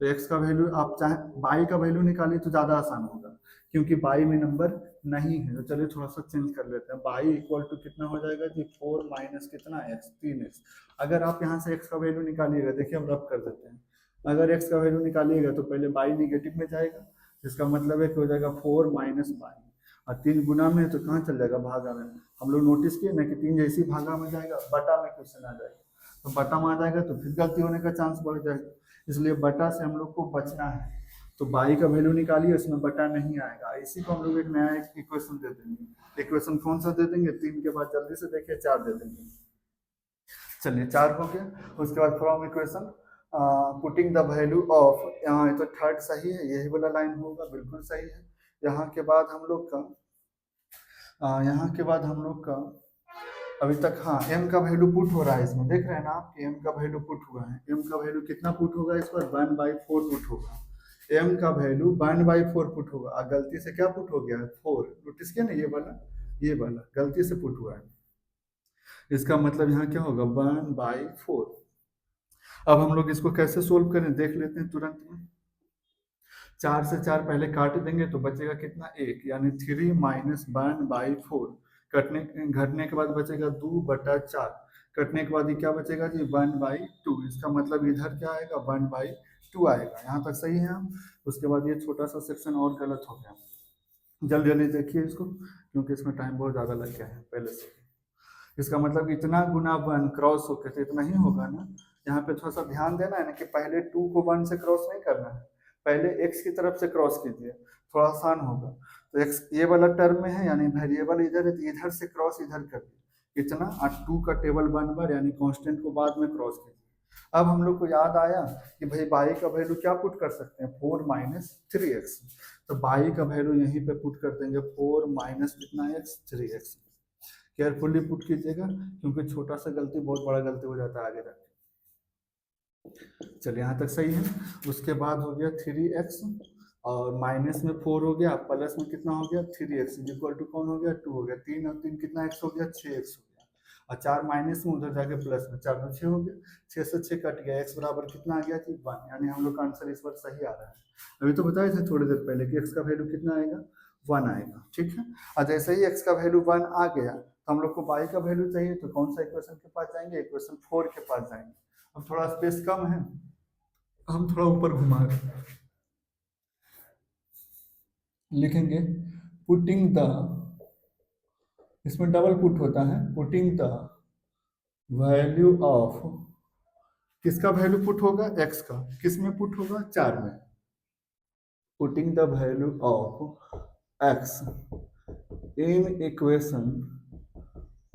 तो x का वैल्यू आप चाहे बाई का वैल्यू निकालिए तो ज़्यादा आसान होगा, क्योंकि बाई में नंबर नहीं है। तो चलिए थोड़ा सा चेंज कर लेते हैं, बाई इक्वल टू कितना हो जाएगा जी 4 माइनस कितना x 3x। अगर आप यहाँ से x का वैल्यू निकालिएगा, देखिए हम रब कर देते हैं, अगर x का वैल्यू निकालिएगा तो पहले बाई निगेटिव में जाएगा, जिसका मतलब है कि हो जाएगा 4 माइनस बाई, और 3 गुना में है तो कहाँ चल जाएगा भागा में। हम लोग नोटिस किए ना कि 3 जैसी भागा में जाएगा बटा में क्वेश्चन आ जाएगा, तो बटा में आ जाएगा तो फिर गलती होने का चांस बढ़ जाएगा, इसलिए बटा से हम लोग को बचना है। तो बाई का वैल्यू निकालिए, उसमें बटा नहीं आएगा, इसी को हम लोग एक नया इक्वेशन दे देंगे। इक्वेशन कौन सा दे देंगे, 3 के बाद जल्दी से देखिए 4 दे देंगे। चलिए 4 हो गया। उसके बाद from equation putting the value of, यहाँ तो थर्ड सही है, यही वाला लाइन होगा, बिल्कुल सही है। यहाँ के बाद हम लोग का अभी तक, हाँ m का वैल्यू पुट हो रहा है इसमें, देख रहे हैं ना आप, m का वैल्यू पुट हुआ है। m का वैल्यू कितना पुट होगा इस पर 1/4 पुट होगा, m का वैल्यू 1/4 पुट होगा, और गलती से क्या पुट हो गया है 4, नोटिस किया ना, ये वाला गलती से पुट हुआ है, इसका मतलब यहाँ क्या होगा 1/4। अब हम लोग इसको कैसे सोल्व करें देख लेते हैं तुरंत में। 4 से 4 पहले काट देंगे तो बचेगा कितना, 1, यानी 3 माइनस 1/4। कटने घटने के बाद बचेगा 2/4। कटने के बाद ये क्या बचेगा जी, 1/2। इसका मतलब इधर क्या आएगा, 1/2 आएगा। यहाँ तक सही है हम। उसके बाद ये छोटा सा सेक्शन और गलत हो गया। जल्दी जल्दी देखिए इसको, क्योंकि इसमें टाइम बहुत ज़्यादा लग गया है पहले से। इसका मतलब इतना गुना 1 क्रॉस होकर तो इतना ही होगा ना। यहाँ पे थोड़ा सा ध्यान देना है ना कि पहले 2 को 1 से क्रॉस नहीं करना है, पहले x की तरफ से क्रॉस कीजिए, थोड़ा आसान होगा। तो x ये वाला टर्म में है, यानी वेरिएबल इधर है, तो इधर से क्रॉस इधर कर दिए इतना, और 2 का टेबल 1 बार, यानी कांस्टेंट को बाद में क्रॉस कीजिए। अब हम लोग को याद आया कि भाई बाई का वैल्यू क्या पुट कर सकते हैं, 4 माइनस 3x। तो बाई का वैल्यू यहीं पे पुट कर देंगे, 4 माइनस कितना x, 3x। केयरफुली पुट कीजिएगा, क्योंकि छोटा सा गलती बहुत बड़ा गलती हो जाता है आगे जाके। चलिए यहाँ तक सही है। उसके बाद हो गया 3x, और माइनस में 4 हो गया, प्लस में कितना हो गया, 3x इक्वल टू कौन हो गया, 2 हो गया। 3 और 3 कितना x हो गया, 6x हो गया। और 4 माइनस में उधर जाके प्लस में, 4 में 6 हो गया, 6 से 6 कट गया, x बराबर कितना आ गया जी, 1। यानी हम लोग का आंसर इस बार सही आ रहा है। अभी तो बताए थे थोड़ी देर पहले कि x का वैल्यू कितना आएगा, 1 आएगा, ठीक है। और जैसे ही x का वैल्यू 1 आ गया, तो हम लोग को y का वैल्यू चाहिए, तो कौन सा इक्वेशन के पास जाएंगे, इक्वेशन 4 के पास जाएंगे। अब थोड़ा स्पेस कम है, हम थोड़ा ऊपर घुमा रहे हैं। लिखेंगे पुटिंग द, इसमें डबल पुट होता है, पुटिंग द वैल्यू ऑफ, किसका वैल्यू पुट होगा, x का, किस में पुट होगा, 4 में। Putting the value of x in equation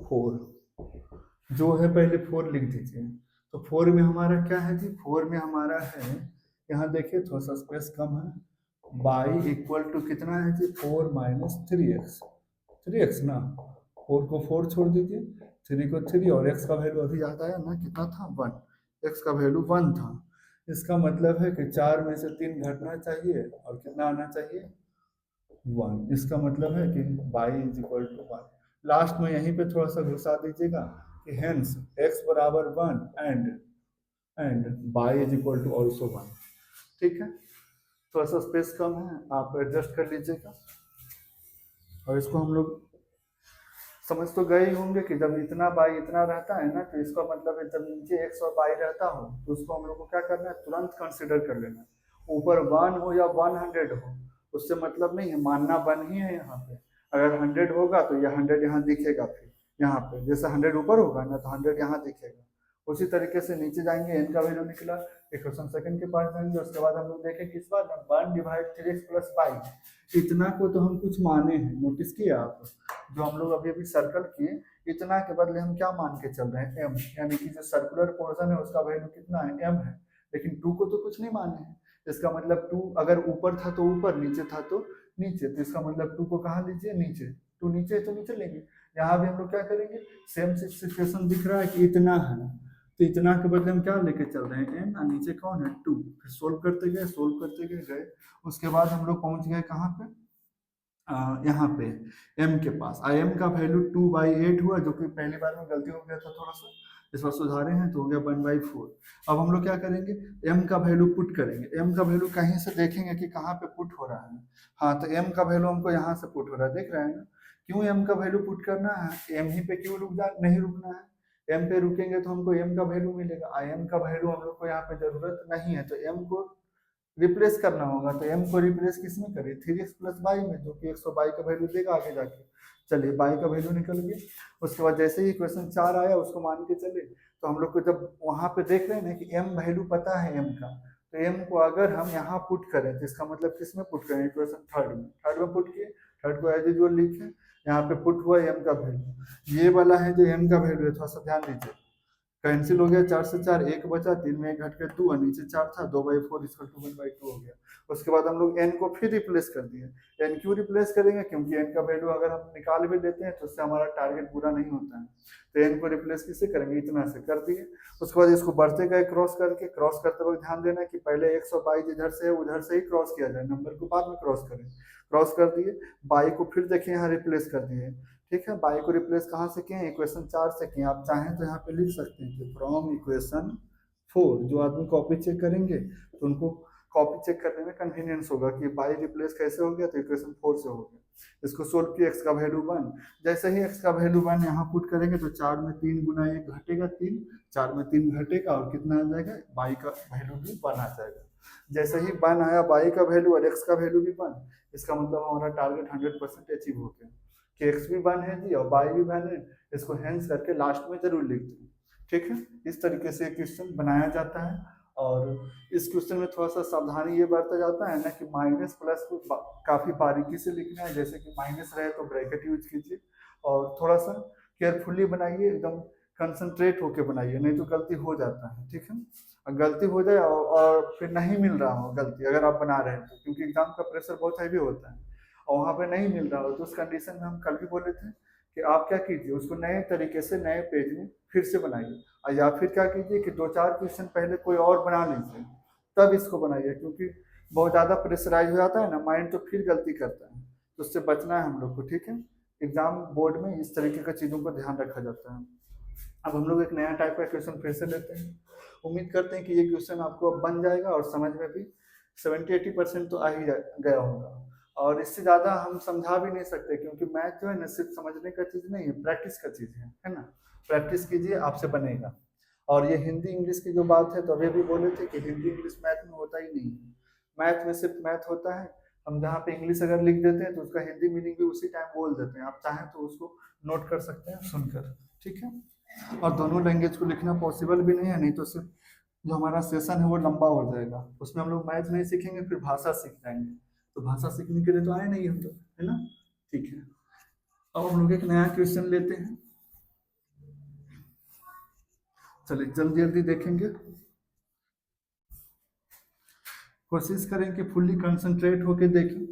4, जो है पहले 4 लिख दीजिए। तो 4 में हमारा क्या है जी, 4 में हमारा है, यहाँ देखिए थोड़ा सा स्पेस कम है, बाई इक्वल टू कितना है जी, 4 माइनस 3x ना, 4 को 4 छोड़ दीजिए, 3 को 3, और x का वैल्यू अभी याद आया ना कितना था, 1। x का वैल्यू 1 था। इसका मतलब है कि 4 में से 3 घटना चाहिए, और कितना आना चाहिए, 1। इसका मतलब है कि y is equal to 1। Last में यहीं पे थोड़ा सा घुसा दीजिएगा कि हेंस x बराबर 1 and y is equal to also 1, ठीक है। थोड़ा सा स्पेस कम है, आप एडजस्ट कर लीजिएगा। और इसको हम लोग समझ तो गए ही होंगे कि जब इतना बाई इतना रहता है ना, तो इसका मतलब है जब नीचे 100 बाई रहता हो, तो उसको हम लोग को क्या करना है, तुरंत कंसिडर कर लेना। ऊपर 1 हो या 100 हो, उससे मतलब नहीं है, मानना 1 ही है यहाँ पे। अगर 100 होगा तो यह 100 यहाँ दिखेगा, फिर यहाँ पे जैसे 100 ऊपर होगा ना, तो 100 यहाँ दिखेगा। उसी तरीके से नीचे जाएंगे, n का वैल्यू निकला, इक्वेशन सेकंड के पास जाएंगे। उसके बाद हम लोग देखें किस बार, 1 डिवाइड 3x प्लस 5। इतना को तो हम कुछ माने हैं, नोटिस किया आप, जो हम लोग अभी अभी सर्कल किए, इतना के बदले हम क्या मान के चल रहे हैं, m, यानी कि जो सर्कुलर पोर्शन है उसका वैल्यू कितना है, m है। लेकिन 2 को तो कुछ नहीं माने हैं। इसका मतलब 2 अगर ऊपर था तो ऊपर, नीचे था तो नीचे, तो इसका मतलब 2 को कहाँ लीजिए, नीचे। 2 नीचे है तो नीचे लेंगे। यहाँ भी हम लोग क्या करेंगे, सेम सिचुएशन दिख रहा है कि इतना है, तो इतना के बदले हम क्या लेके चल रहे हैं, n, और नीचे कौन है, 2। फिर सोल्व करते गए। उसके बाद हम लोग पहुंच गए कहाँ पे, यहाँ पे m के पास। m का वैल्यू 2/8 हुआ, जो कि पहली बार में गलती हो गया था थोड़ा सा, इस बार सुधारे हैं तो हो गया 1/4। अब हम लोग क्या करेंगे, m का वैल्यू पुट करेंगे। m का वैल्यू कहीं से देखेंगे कि कहाँ पे पुट हो रहा है। हाँ, तो m का वैल्यू हमको यहाँ से पुट हो रहा है, देख रहे हैं ना। क्यों m का वैल्यू पुट करना है, m ही पे क्यों नहीं रुकना है। m पे रुकेंगे तो हमको m का वैल्यू मिलेगा, m का वैल्यू हम लोग को यहाँ पे जरूरत नहीं है, तो m को रिप्लेस करना होगा। तो m को रिप्लेस किस में करें, 3x प्लस बाई में, जो कि 122 का वैल्यू देगा आगे जाके। चलिए बाई का वैल्यू निकल गया। उसके बाद जैसे ही इक्वेशन 4 आया उसको मान के चले, तो हम लोग को जब वहां पे देख रहे हैं ना कि m वैल्यू पता है m का, तो m को अगर हम यहाँ पुट करें तो इसका मतलब किस में पुट करें, इक्वेशन थर्ड में पुट किए, थर्ड को एज यूजुअल लिखे, यहाँ पे पुट हुआ m का वैल्यू। ये वाला है जो m का वैल्यू है, थोड़ा सा ध्यान दीजिए, कैंसिल हो गया, 4 से 4 1 बचा, 3 में 1 घट के 2, और नीचे 4 था, 2/4 इसका 1/2 हो गया। उसके बाद हम लोग n को फिर रिप्लेस कर दिए। n क्यों रिप्लेस करेंगे, क्योंकि n का वैल्यू अगर हम निकाल भी लेते हैं तो उससे हमारा टारगेट पूरा नहीं होता है। तो n को रिप्लेस किससे करेंगे, इतना से कर दिए। उसके बाद इसको बढ़ते गए क्रॉस करके, क्रॉस करते वक्त ध्यान देना कि पहले 122 इधर से है उधर से ही क्रॉस किया जाए, नंबर को बाद में क्रॉस करें। क्रॉस कर दिए, बाई को फिर देखिए यहाँ रिप्लेस कर दिए, ठीक है। बाई को रिप्लेस कहाँ से किए, इक्वेशन 4 से किए। आप चाहें तो यहाँ पे लिख सकते हैं कि फ्रॉम इक्वेशन 4, जो आदमी कॉपी चेक करेंगे तो उनको कॉपी चेक करने में कन्वीनियंस होगा कि बाई रिप्लेस कैसे हो गया, तो इक्वेशन 4 से हो गया। इसको सोल्व किया, x का वैल्यू 1, जैसे ही x का वैल्यू 1 यहाँ पुट करेंगे तो 4 में 3 गुना 1 घटेगा 3, 4 में 3 घटेगा और कितना आ जाएगा, बाई का वैल्यू भी 1 आ जाएगा। जैसे ही 1 आया, बाई का वैल्यू और x का वैल्यू भी 1, इसका मतलब हमारा टारगेट 100% अचीव हो गया कि x भी 1 है जी और बाई भी 1 है। इसको हेंस करके लास्ट में जरूर लिख दें, ठीक है। इस तरीके से क्वेश्चन बनाया जाता है। और इस क्वेश्चन में थोड़ा सा सावधानी ये बरता जाता है ना कि माइनस प्लस को काफी बारीकी से लिखना है, जैसे कि माइनस रहे तो ब्रैकेट यूज कीजिए और थोड़ा सा केयरफुली बनाइए, एकदम कंसंट्रेट होके बनाइए, नहीं तो गलती हो जाता है, ठीक है। गलती हो जाए और फिर नहीं मिल रहा हो गलती अगर आप बना रहे हैं तो, क्योंकि एग्जाम का प्रेशर बहुत हैवी होता है और वहाँ पे नहीं मिल रहा हो तो उस कंडीशन में हम कल भी बोले थे कि आप क्या कीजिए, उसको नए तरीके से नए पेज में फिर से बनाइए, और या फिर क्या कीजिए कि 2-4 क्वेश्चन पहले कोई और बना लीजिए तब इसको बनाइए, क्योंकि बहुत ज़्यादा प्रेशराइज हो जाता है ना माइंड, तो फिर गलती करता है, तो उससे बचना है हम लोग को, ठीक है। एग्जाम बोर्ड में इस तरीके का चीज़ों को ध्यान रखा जाता है। अब हम लोग एक नया टाइप का क्वेश्चन फिर से लेते हैं। उम्मीद करते हैं कि ये क्वेश्चन आपको अब बन जाएगा और समझ में भी 70-80% तो आ ही गया होगा, और इससे ज़्यादा हम समझा भी नहीं सकते, क्योंकि मैथ जो है ना सिर्फ समझने का चीज़ नहीं है, प्रैक्टिस का चीज़ है ना। प्रैक्टिस कीजिए, आपसे बनेगा। और ये हिंदी इंग्लिश की जो बात है, तो अभी भी बोले थे कि हिंदी इंग्लिश मैथ में होता ही नहीं है। मैथ में सिर्फ मैथ होता है, हम जहाँ पे इंग्लिश अगर लिख देते हैं तो उसका हिंदी मीनिंग भी उसी टाइम बोल देते हैं, आप चाहें तो उसको नोट कर सकते हैं सुनकर, ठीक है। और दोनों लैंग्वेज को लिखना पॉसिबल भी नहीं है, नहीं तो सिर्फ जो हमारा सेशन है वो लंबा हो जाएगा, उसमें हम लोग मैथ नहीं सीखेंगे फिर भाषा सीख जाएंगे, तो भाषा सीखने के लिए तो आए नहीं हम लोग, है ना। ठीक है, अब हम लोग एक नया क्वेश्चन लेते हैं। चलिए जल्दी जल्दी देखेंगे, कोशिश करें कि फुल्ली कंसंट्रेट होके देखें,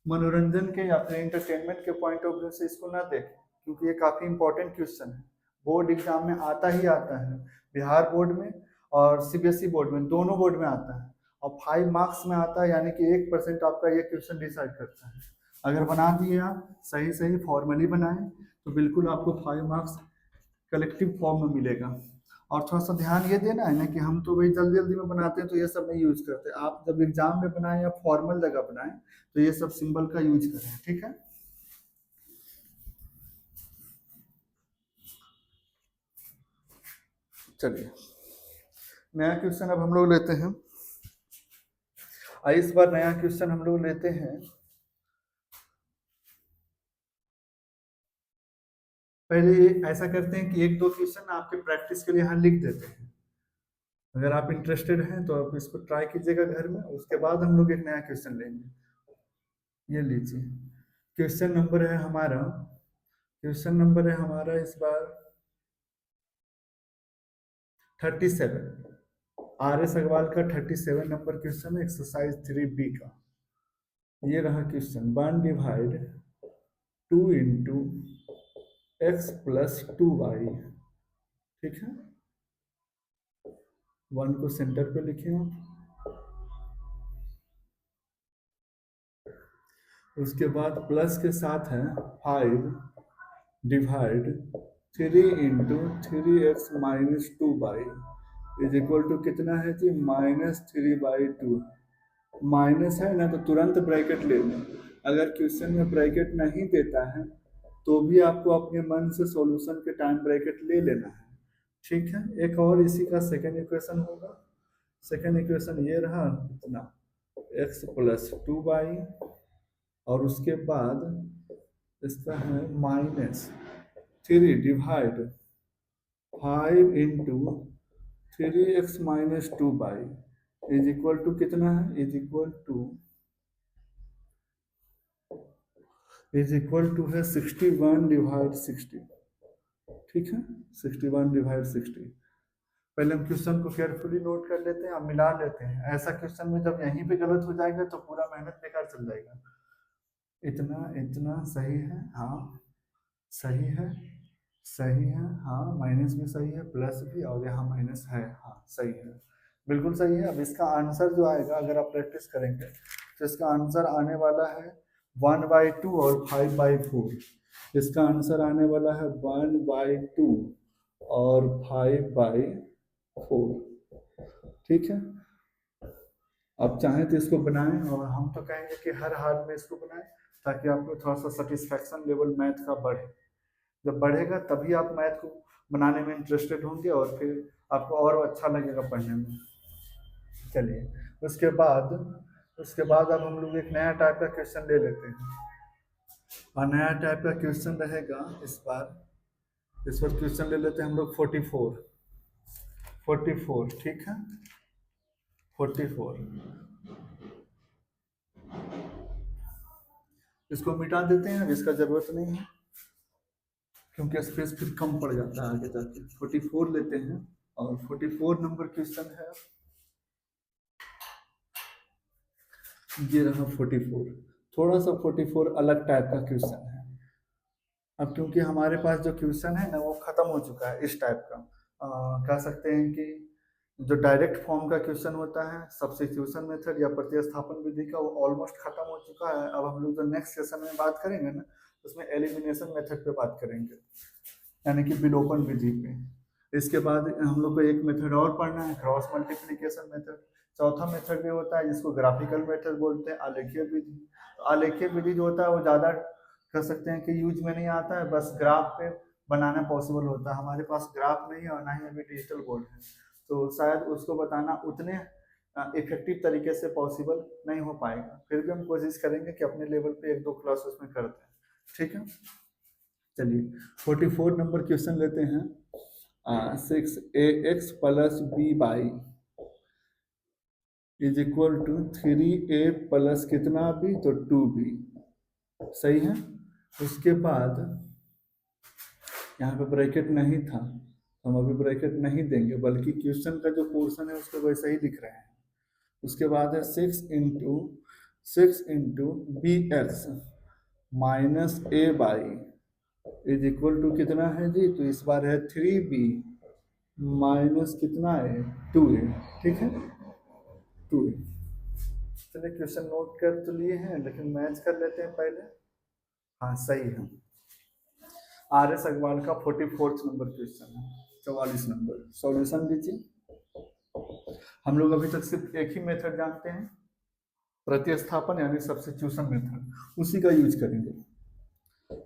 मनोरंजन के या फिर एंटरटेनमेंट के पॉइंट ऑफ व्यू से इसको ना देखें, क्योंकि ये काफ़ी इंपॉर्टेंट क्वेश्चन है, बोर्ड एग्जाम में आता ही आता है, बिहार बोर्ड में और सीबीएसई बोर्ड में, दोनों बोर्ड में आता है, और 5 मार्क्स में आता है, यानी कि 1% आपका ये क्वेश्चन डिसाइड करता है। अगर बना दिए आप सही सही फॉर्मली बनाएं तो बिल्कुल आपको 5 मार्क्स कलेक्टिव फॉर्म में मिलेगा। और थोड़ा सा ध्यान ये देना है ना कि हम तो भाई जल्दी जल्दी में बनाते हैं तो ये सब नहीं यूज करते, आप जब एग्जाम में बनाएं या फॉर्मल जगह बनाएं तो ये सब सिंबल का यूज करें, ठीक है। चलिए नया क्वेश्चन अब हम लोग लेते हैं, इस बार नया क्वेश्चन हम लोग लेते हैं। पहले ऐसा करते हैं कि 1-2 क्वेश्चन आपके प्रैक्टिस के लिए यहाँ लिख देते हैं, अगर आप इंटरेस्टेड हैं तो आप इसको ट्राई कीजिएगा घर में, उसके बाद हम लोग एक नया क्वेश्चन लेंगे। ये लीजिए, क्वेश्चन नंबर है हमारा, क्वेश्चन नंबर है हमारा इस बार 37, आर एस अग्रवाल का 37 नंबर क्वेश्चन है, एक्सरसाइज 3B का। ये रहा question, 1 divide 2 into x plus 2y, ठीक है। 1 को सेंटर पे लिखे आप, उसके बाद प्लस के साथ है 5 divide 3 into 3x minus 2y is equal to कितना है जी, -3/2। माइनस है ना तो तुरंत ब्रैकेट ले लें, अगर क्वेश्चन में ब्रैकेट नहीं देता है तो भी आपको अपने मन से सॉल्यूशन के टाइम ब्रैकेट ले लेना है, ठीक है। एक और इसी का सेकेंड इक्वेशन होगा, सेकेंड इक्वेशन ये रहा इतना, x प्लस 2y, और उसके बाद इसका है -3 divide 5 into 3x minus 2y is equal to कितना है, इज इक्वल टू है 61/60, ठीक है। 61/60। पहले हम क्वेश्चन को केयरफुली नोट कर लेते हैं, अब मिला लेते हैं, ऐसा क्वेश्चन में जब यहीं पे गलत हो जाएगा तो पूरा मेहनत बेकार चल जाएगा। इतना इतना सही है, हाँ सही है, सही है, हाँ माइनस भी सही है, प्लस भी, और यहाँ माइनस है, हाँ सही है, बिल्कुल सही है। अब इसका आंसर जो आएगा अगर आप प्रैक्टिस करेंगे तो इसका आंसर आने वाला है 1/2 और 5/4, इसका आंसर आने वाला है 1/2 और 5/4, ठीक है। आप चाहें तो इसको बनाएं, और हम तो कहेंगे कि हर हाल में इसको बनाएं, ताकि आपको थोड़ा सा सेटिस्फैक्शन लेवल मैथ का बढ़े। जब बढ़ेगा तभी आप मैथ को बनाने में इंटरेस्टेड होंगे, और फिर आपको और अच्छा लगेगा पढ़ने में। चलिए, उसके बाद उसके बाद अब हम लोग एक नया टाइप का क्वेश्चन ले लेते हैं, और नया टाइप का क्वेश्चन रहेगा इस बार क्वेश्चन ले लेते हैं हम लोग 44, ठीक है, 44। इसको मिटा देते हैं, इसका जरूरत नहीं है, क्योंकि स्पेस फिर कम पड़ जाता है आगे जाके। 44 लेते हैं, और 44 नंबर क्वेश्चन है, ये रहा 44। थोड़ा सा 44 अलग टाइप का क्वेश्चन है। अब क्योंकि हमारे पास जो क्वेश्चन है ना वो खत्म हो चुका है इस टाइप का, कह सकते हैं कि जो डायरेक्ट फॉर्म का क्वेश्चन होता है, सब्स्टिट्यूशन मेथड या प्रतिस्थापन विधि का, वो ऑलमोस्ट खत्म हो चुका है। अब हम लोग जो नेक्स्ट सेशन में बात करेंगे ना, उसमें एलिमिनेशन मेथड पे बात करेंगे, यानी कि विलोपन विधि पे। इसके बाद हम लोग को एक मेथड और पढ़ना है, क्रॉस मल्टीप्लिकेशन मेथड। चौथा मेथड भी होता है जिसको ग्राफिकल मेथड बोलते हैं, आलेखीय विधि। आलेखीय विधि जो होता है वो ज़्यादा कह सकते हैं कि यूज में नहीं आता है, बस ग्राफ पे बनाना पॉसिबल होता है। हमारे पास ग्राफ नहीं है, और ना ही अभी डिजिटल बोर्ड है, तो शायद उसको बताना उतने इफेक्टिव तरीके से पॉसिबल नहीं हो पाएगा। फिर भी हम कोशिश करेंगे कि अपने लेवल पे एक दो क्लास उसमें करते हैं, ठीक है। चलिए, 44 नंबर क्वेश्चन लेते हैं। 6ax plus b y is equal to 3a plus कितना बी, तो 2b, सही है। उसके बाद यहाँ पे ब्रैकेट नहीं था, हम अभी ब्रैकेट नहीं देंगे, बल्कि क्वेश्चन का जो पोर्शन है उसको वैसे ही दिख रहे हैं। उसके बाद है 6 into b x minus a y is equal to कितना है जी, तो इस बार है 3b माइनस कितना है, 2a, ठीक है, 2a। चलिए, क्वेश्चन नोट कर तो लिए हैं, लेकिन मैच कर लेते हैं पहले। हाँ, सही है। आर एस अग्रवाल का 44 नंबर क्वेश्चन है, 44 नंबर। सॉल्यूशन लीजिए। हम लोग अभी तक सिर्फ एक ही मेथड जानते हैं, प्रतिस्थापन यानी सब्स्टिट्यूशन मेथड, उसी का यूज करेंगे।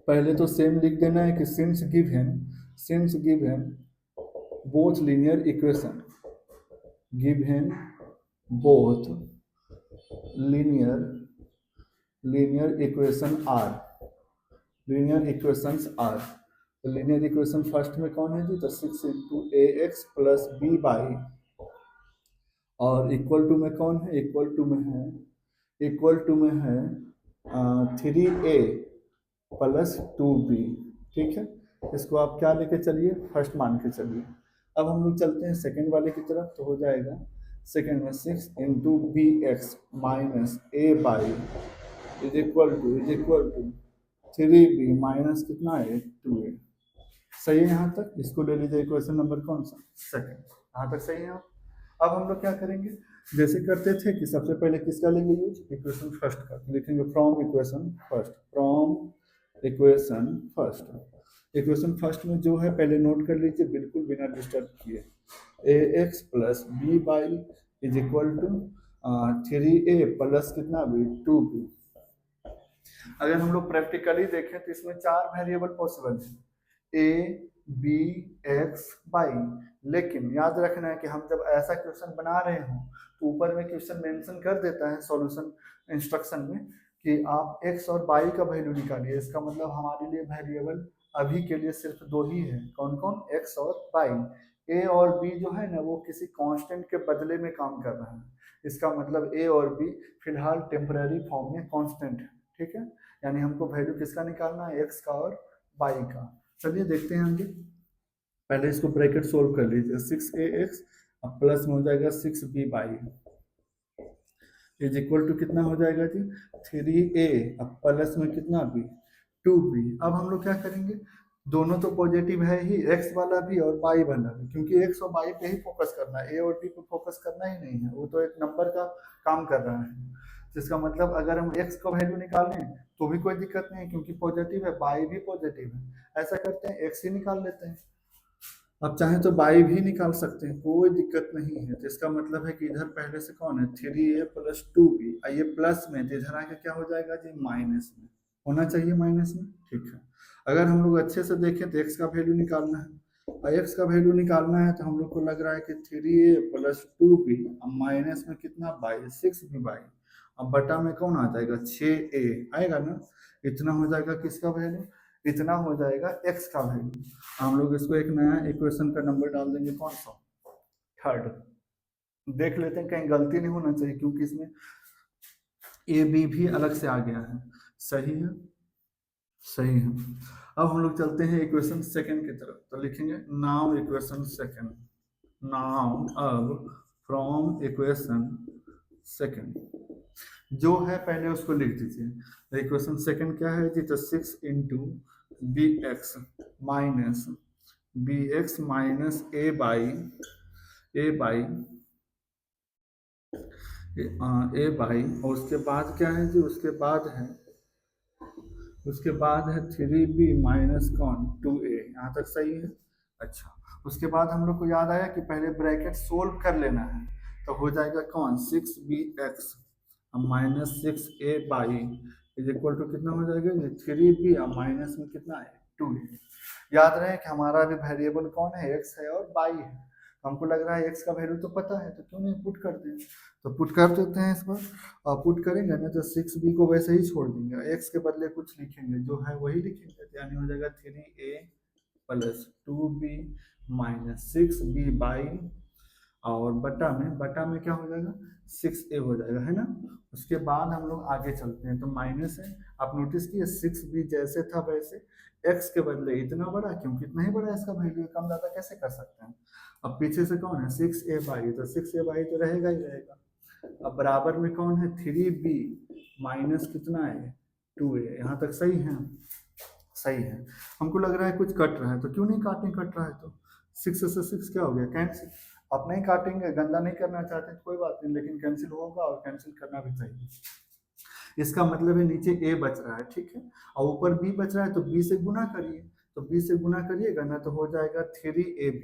पहले तो सेम लिख देना है कि since given both linear equation, given both linear equation are, linear equations are. तो लीनियर इक्वेशन फर्स्ट में कौन है जी, तो 6 into ax plus b y, और इक्वल टू में कौन है, इक्वल टू में है 3a प्लस 2b, ठीक है। इसको आप क्या लेके चलिए, फर्स्ट मान के चलिए। अब हम लोग चलते हैं सेकंड वाले की तरफ, तो हो जाएगा सेकंड में 6 into b x minus a y is equal to 3b minus कितना है, 2a। सही है यहाँ तक। इसको ले लीजिए इक्वेशन नंबर कौन सा, सेकंड। यहाँ तक सही है। अब हम लोग क्या करेंगे, जैसे करते थे कि सबसे पहले किसका लेंगे यूज, इक्वेशन फर्स्ट का। लिखेंगे फ्रॉम इक्वेशन फर्स्ट में जो है पहले नोट कर लीजिए, बिल्कुल बिना डिस्टर्ब किए। ax plus b y is equal to 3a plus कितना भी, 2b। अगर हम लोग प्रैक्टिकली देखें तो इसमें 4 वेरिएबल पॉसिबल है, a b x y। लेकिन याद रखना है कि हम जब ऐसा क्वेश्चन बना रहे हो तो ऊपर में क्वेश्चन मेंशन कर देता है सॉल्यूशन इंस्ट्रक्शन में कि आप x और y का वैल्यू निकालिए। इसका मतलब हमारे लिए वेरिएबल अभी के लिए सिर्फ 2 ही है, कौन कौन, x और y। a और b जो है ना वो किसी कांस्टेंट के बदले में काम कर रहा है। इसका मतलब a और b फिलहाल टेम्पररी फॉर्म में कांस्टेंट है, ठीक है। यानी हमको वैल्यू किसका निकालना है, x का और y का। चलिए देखते हैं आगे। पहले इसको ब्रैकेट सोल्व कर लीजिए, 6ax अब प्लस में हो जाएगा 6b by is equal to कितना हो जाएगा जी, 3a अब प्लस में कितना b, 2b। अब हम लोग क्या करेंगे, दोनों तो पॉजिटिव है ही, x वाला भी और y वाला भी, क्योंकि x और y पे ही फोकस करना है, a और b पे फोकस करना ही नहीं है। वो तो एक नंबर का काम कर रहा है, जिसका मतलब अगर हम x का वैल्यू निकालें तो भी कोई दिक्कत नहीं, क्योंकि पॉजिटिव है, y भी पॉजिटिव है। ऐसा करते हैं x ही निकाल लेते हैं। अब चाहे तो बाई भी निकाल सकते हैं, कोई दिक्कत नहीं है। तो इसका मतलब है कि इधर पहले से कौन है 3a प्लस 2b, ये प्लस में तो इधर आके क्या हो जाएगा जी माइनस में, होना चाहिए माइनस में, ठीक है। अगर हम लोग अच्छे से देखें तो x का वैल्यू निकालना है, और x का वैल्यू निकालना है तो हम लोग को लग रहा है कि 3a प्लस 2b, अब माइनस में कितना बाई 6b बाई, अब बटा में कौन आ जाएगा 6a आएगा ना, इतना हो जाएगा किसका वैल्यू, इतना हो जाएगा x का वैल्यू। हम लोग इसको एक नया इक्वेशन का नंबर डाल देंगे, कौन सा, थर्ड। देख लेते हैं कहीं गलती नहीं होना चाहिए, क्योंकि इसमें ए बी भी अलग से आ गया है। सही है, सही है। अब हम लोग चलते हैं इक्वेशन सेकंड की तरफ, तो लिखेंगे नाउ इक्वेशन सेकंड, नाउ अब फ्रॉम इक्वेशन सेकंड जो है पहले उसको लिख दीजिए। इक्वेशन सेकंड क्या है जी, तो 6 into b x minus b x minus a y और उसके बाद क्या है जी, उसके बाद है 3b माइनस कौन 2a, यहाँ तक सही है। अच्छा, उसके बाद हम लोग को याद आया कि पहले ब्रैकेट सोल्व कर लेना है, तो हो जाएगा कौन 6bx minus 6a y is equal to कितना हो जाएगा, 3b माइनस में कितना है 2a। याद रहे कि हमारा भी वेरिएबल कौन है, x है और y है। हमको लग रहा है x का वैल्यू तो पता है, तो क्यों नहीं पुट करते हैं, तो पुट कर देते हैं इस पर। और पुट करेंगे ना तो 6b को वैसे ही छोड़ देंगे, x के बदले कुछ लिखेंगे, जो है वही लिखेंगे, यानी हो जाएगा 3a plus 2b minus 6b by, और बटा में क्या हो जाएगा 6a हो जाएगा, है ना। उसके बाद हम लोग आगे चलते हैं, तो माइनस है, आप नोटिस किए 6b जैसे था वैसे, x के बदले इतना बड़ा, क्योंकि इतना ही बड़ा इसका वैल्यू, कम ज्यादा कैसे कर सकते हैं। अब पीछे से कौन है 6a बाई, तो 6a बाई तो रहेगा ही रहेगा। अब बराबर में कौन है 3b माइनस कितना है 2a, यहाँ तक सही है, सही है। हमको लग रहा है कुछ कट रहा है, तो क्यों नहीं काटें, कट रहा है तो 6 से 6 क्या हो गया कैंसिल। आप नहीं काटेंगे, गंदा नहीं करना चाहते तो कोई बात नहीं, लेकिन कैंसिल होगा और कैंसिल करना भी चाहिए। इसका मतलब है नीचे a बच रहा है, ठीक है, और ऊपर b बच रहा है, तो b से गुना करिए, तो b से गुना करिएगा ना तो हो जाएगा 3ab।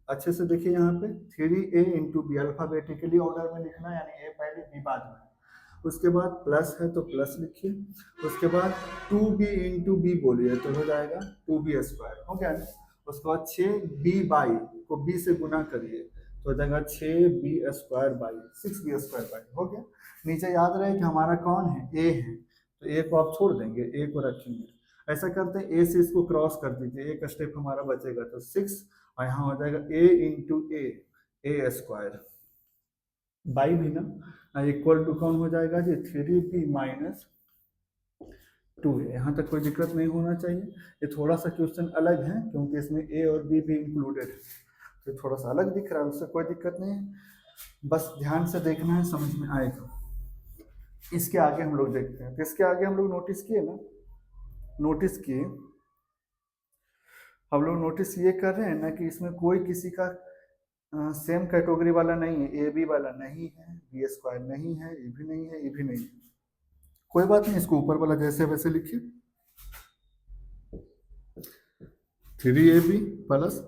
अच्छे से देखिए यहाँ पे 3a into B, alphabetically order में लिखना है, यानी a पहले b बाद में। उसके बाद प्लस है तो प्लस लिखिए, उसके बाद 2b इंटू बी बोलिए तो हो जाएगा 2b स्क्वायर, हो गया ना। उसके बाद 6b बाई को b से गुना करिए तो हो जाएगा 6b square by 6b square by, हो गया। नीचे याद रहे कि हमारा कौन है a है, तो a को आप छोड़ देंगे, a को रखेंगे। ऐसा करते हैं a से इसको क्रॉस कर दीजिए, एक स्टेप हमारा बचेगा, तो 6 और यहाँ हो जाएगा a into A square by भी ना इक्वल टू कौन हो जाएगा जी 3b माइनस 2a। यहाँ तक कोई दिक्कत नहीं होना चाहिए। ये थोड़ा सा क्वेश्चन अलग है, क्योंकि इसमें a और b भी इंक्लूडेड है, तो थोड़ा सा अलग दिख रहा है, उससे कोई दिक्कत नहीं है, बस ध्यान से देखना है, समझ में आएगा। इसके आगे हम लोग देखते हैं, तो इसके आगे हम लोग नोटिस किए ना, नोटिस किए हम लोग नोटिस ये कर रहे हैं ना कि इसमें कोई किसी का सेम कैटेगरी वाला नहीं है, ए बी वाला नहीं है, बी स्क्वायर नहीं है, ये भी नहीं है, ये भी नहीं है। कोई बात नहीं, इसको ऊपर वाला जैसे वैसे लिखिए, 3ab प्लस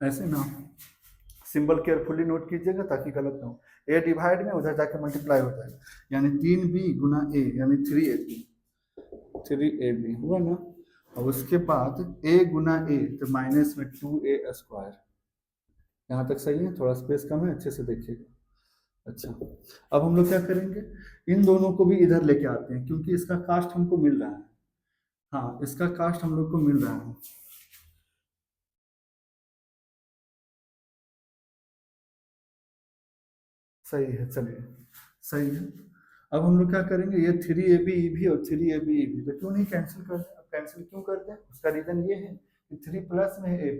ऐसे ना, सिंबल केयरफुली नोट कीजिएगा ताकि गलत ना हो। ए डिवाइड में उधर जाके मल्टीप्लाई हो जाएगा, यानी 3b गुना a यानी 3ab हुआ ना। और उसके बाद a गुना a तो माइनस में 2a स्क्वायर, यहाँ तक सही है, थोड़ा स्पेस कम है, अच्छे से देखिएगा। अच्छा, अब हम लोग क्या करेंगे, इन दोनों को भी इधर लेके आते हैं, क्योंकि इसका कास्ट हमको मिल रहा है, हाँ इसका कास्ट हम लोग को मिल रहा है। सही है, चलिए सही है। अब हम लोग क्या करेंगे, ये 3ab भी और 3ab भी, तो क्यों नहीं कैंसिल कर दें। अब कैंसिल क्यों कर दें, उसका रीजन ये है कि 3 प्लस में है ab,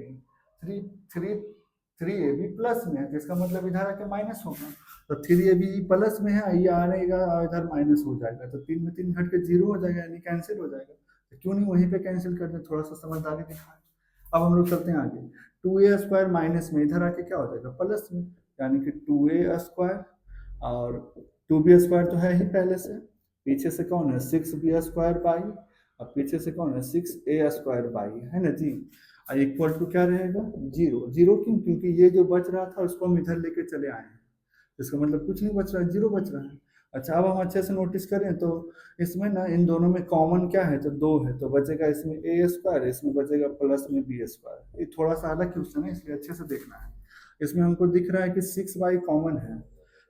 3ab प्लस में है, तो इसका मतलब इधर आके माइनस होगा, तो 3ab प्लस में है, ये आएगा और इधर माइनस हो जाएगा, तो 3 में 3 घट के 0 हो जाएगा, यानी कैंसिल हो जाएगा। तो क्यों नहीं वहीं पे कैंसिल कर दें, थोड़ा सा समझदारी दिखाएं। अब हम लोग चलते हैं आगे, 2a स्क्वायर माइनस में इधर आके क्या हो जाएगा प्लस में, यानी कि 2a² और 2b² तो है ही पहले से, पीछे से कौन है 6b² बाई, और पीछे से कौन है 6a² बाई, है ना जी। इक्वल टू क्या रहेगा 0। जीरो क्यों, क्योंकि ये जो बच रहा था उसको हम इधर लेके चले आए हैं, इसका मतलब कुछ नहीं बच रहा है, 0 बच रहा है। अच्छा अब हम अच्छे से नोटिस करें तो इसमें ना इन दोनों में कॉमन क्या है, तो 2 है, तो बचेगा इसमें a², इसमें बचेगा प्लस में b²। ये थोड़ा सा अलग क्वेश्चन है इसलिए अच्छे से देखना है। इसमें हमको दिख रहा है कि 6y कॉमन है,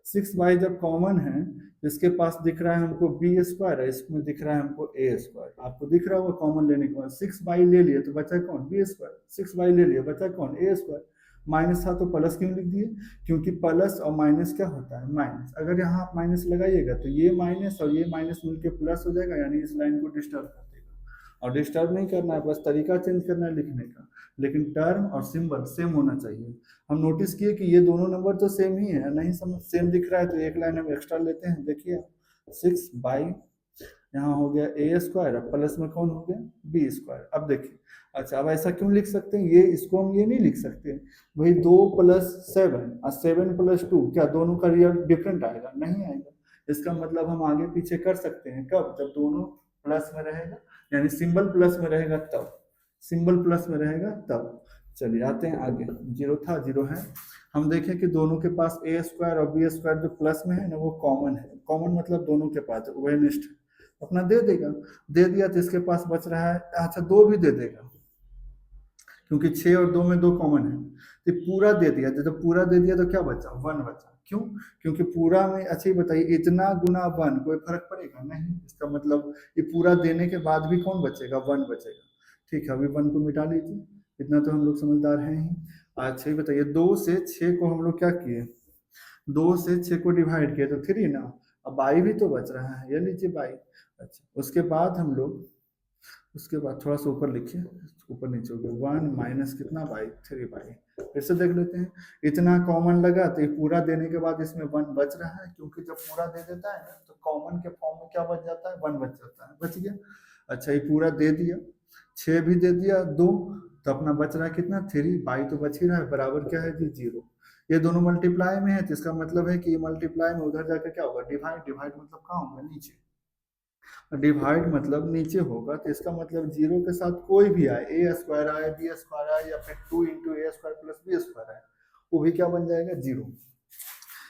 6y जब कॉमन है, इसके पास दिख रहा है हमको b², है इसमें दिख रहा है हमको a²। आपको दिख रहा होगा कॉमन लेने के बाद 6y ले लिए तो बचा कौन b², 6y ले लिया बचा कौन a²। माइनस था तो प्लस क्यों लिख दिए, क्योंकि प्लस और माइनस क्या होता है माइनस, अगर यहाँ आप माइनस लगाइएगा तो ये माइनस और ये माइनस मिलके प्लस हो जाएगा, यानी इस लाइन को डिस्टर्ब कर देगा। और डिस्टर्ब नहीं करना है, बस तरीका चेंज करना है लिखने का, लेकिन टर्म और सिंबल सेम होना चाहिए। हम नोटिस किए कि ये दोनों नंबर तो सेम ही है, नहीं समझ सेम दिख रहा है तो एक लाइन हम एक्स्ट्रा लेते हैं। देखिए 6 बाई यहाँ हो गया a², प्लस में कौन हो गया b²। अब देखिए अच्छा अब ऐसा क्यों लिख सकते हैं, ये इसको हम ये नहीं लिख सकते भाई 2 + 7 और 7 + 2 क्या दोनों का रियल डिफरेंट आएगा, नहीं आएगा। इसका मतलब हम आगे पीछे कर सकते हैं, कब, जब दोनों प्लस में रहेगा, यानी सिंबल प्लस में रहेगा तब, सिंबल प्लस में रहेगा तब। चलिए आते हैं आगे, 0 था 0 है। हम देखें कि दोनों के पास a² और b² जो प्लस में है ना वो कॉमन है, कॉमन मतलब दोनों के पास वही अपना दे देगा, दे दिया तो इसके पास बच रहा है, अच्छा 2 भी दे देगा, क्योंकि 6 और 2 में 2 कॉमन है, तो पूरा दे दिया, तो जब पूरा दे दिया तो क्या बचा 1 बचा, क्यों, क्योंकि पूरा में, अच्छा बताइए इतना गुना 1 कोई फर्क पड़ेगा नहीं, इसका मतलब ये पूरा देने के बाद भी कौन बचेगा 1 बचेगा। ठीक है अभी 1 को मिटा लीजिए, इतना तो हम लोग समझदार हैं ही। अच्छा ये बताइए 2 से 6 को हम लोग क्या किए, 2 से 6 को डिवाइड किए तो 3 ना, अब बाई भी तो बच रहा है, ये लीजिए बाई। अच्छा उसके बाद हम लोग, उसके बाद थोड़ा सा ऊपर लिखिए, ऊपर नीचे हो गया 1 माइनस कितना बाई 3 बाई। फिर से देख लेते हैं, इतना कॉमन लगा तो ये पूरा देने के बाद इसमें 1 बच रहा है, क्योंकि जब पूरा दे देता है ना तो कॉमन के फॉर्म में क्या बच जाता है 1 बच जाता है, बच गया। अच्छा ये पूरा दे दिया, 6 भी दे दिया 2, तो अपना बच रहा है कितना 3, बाई तो बच ही रहा है, बराबर क्या है जी 0। ये दोनों मल्टीप्लाई में है तो इसका मतलब है कि ये मल्टीप्लाई में उधर जाकर क्या होगा डिवाइड, डिवाइड मतलब कहाँ होगा नीचे, डिवाइड मतलब नीचे होगा, तो इसका मतलब 0 के साथ कोई भी आए, a² आए b² आए या फिर 2 × a² + b² आए, वो भी क्या बन जाएगा 0।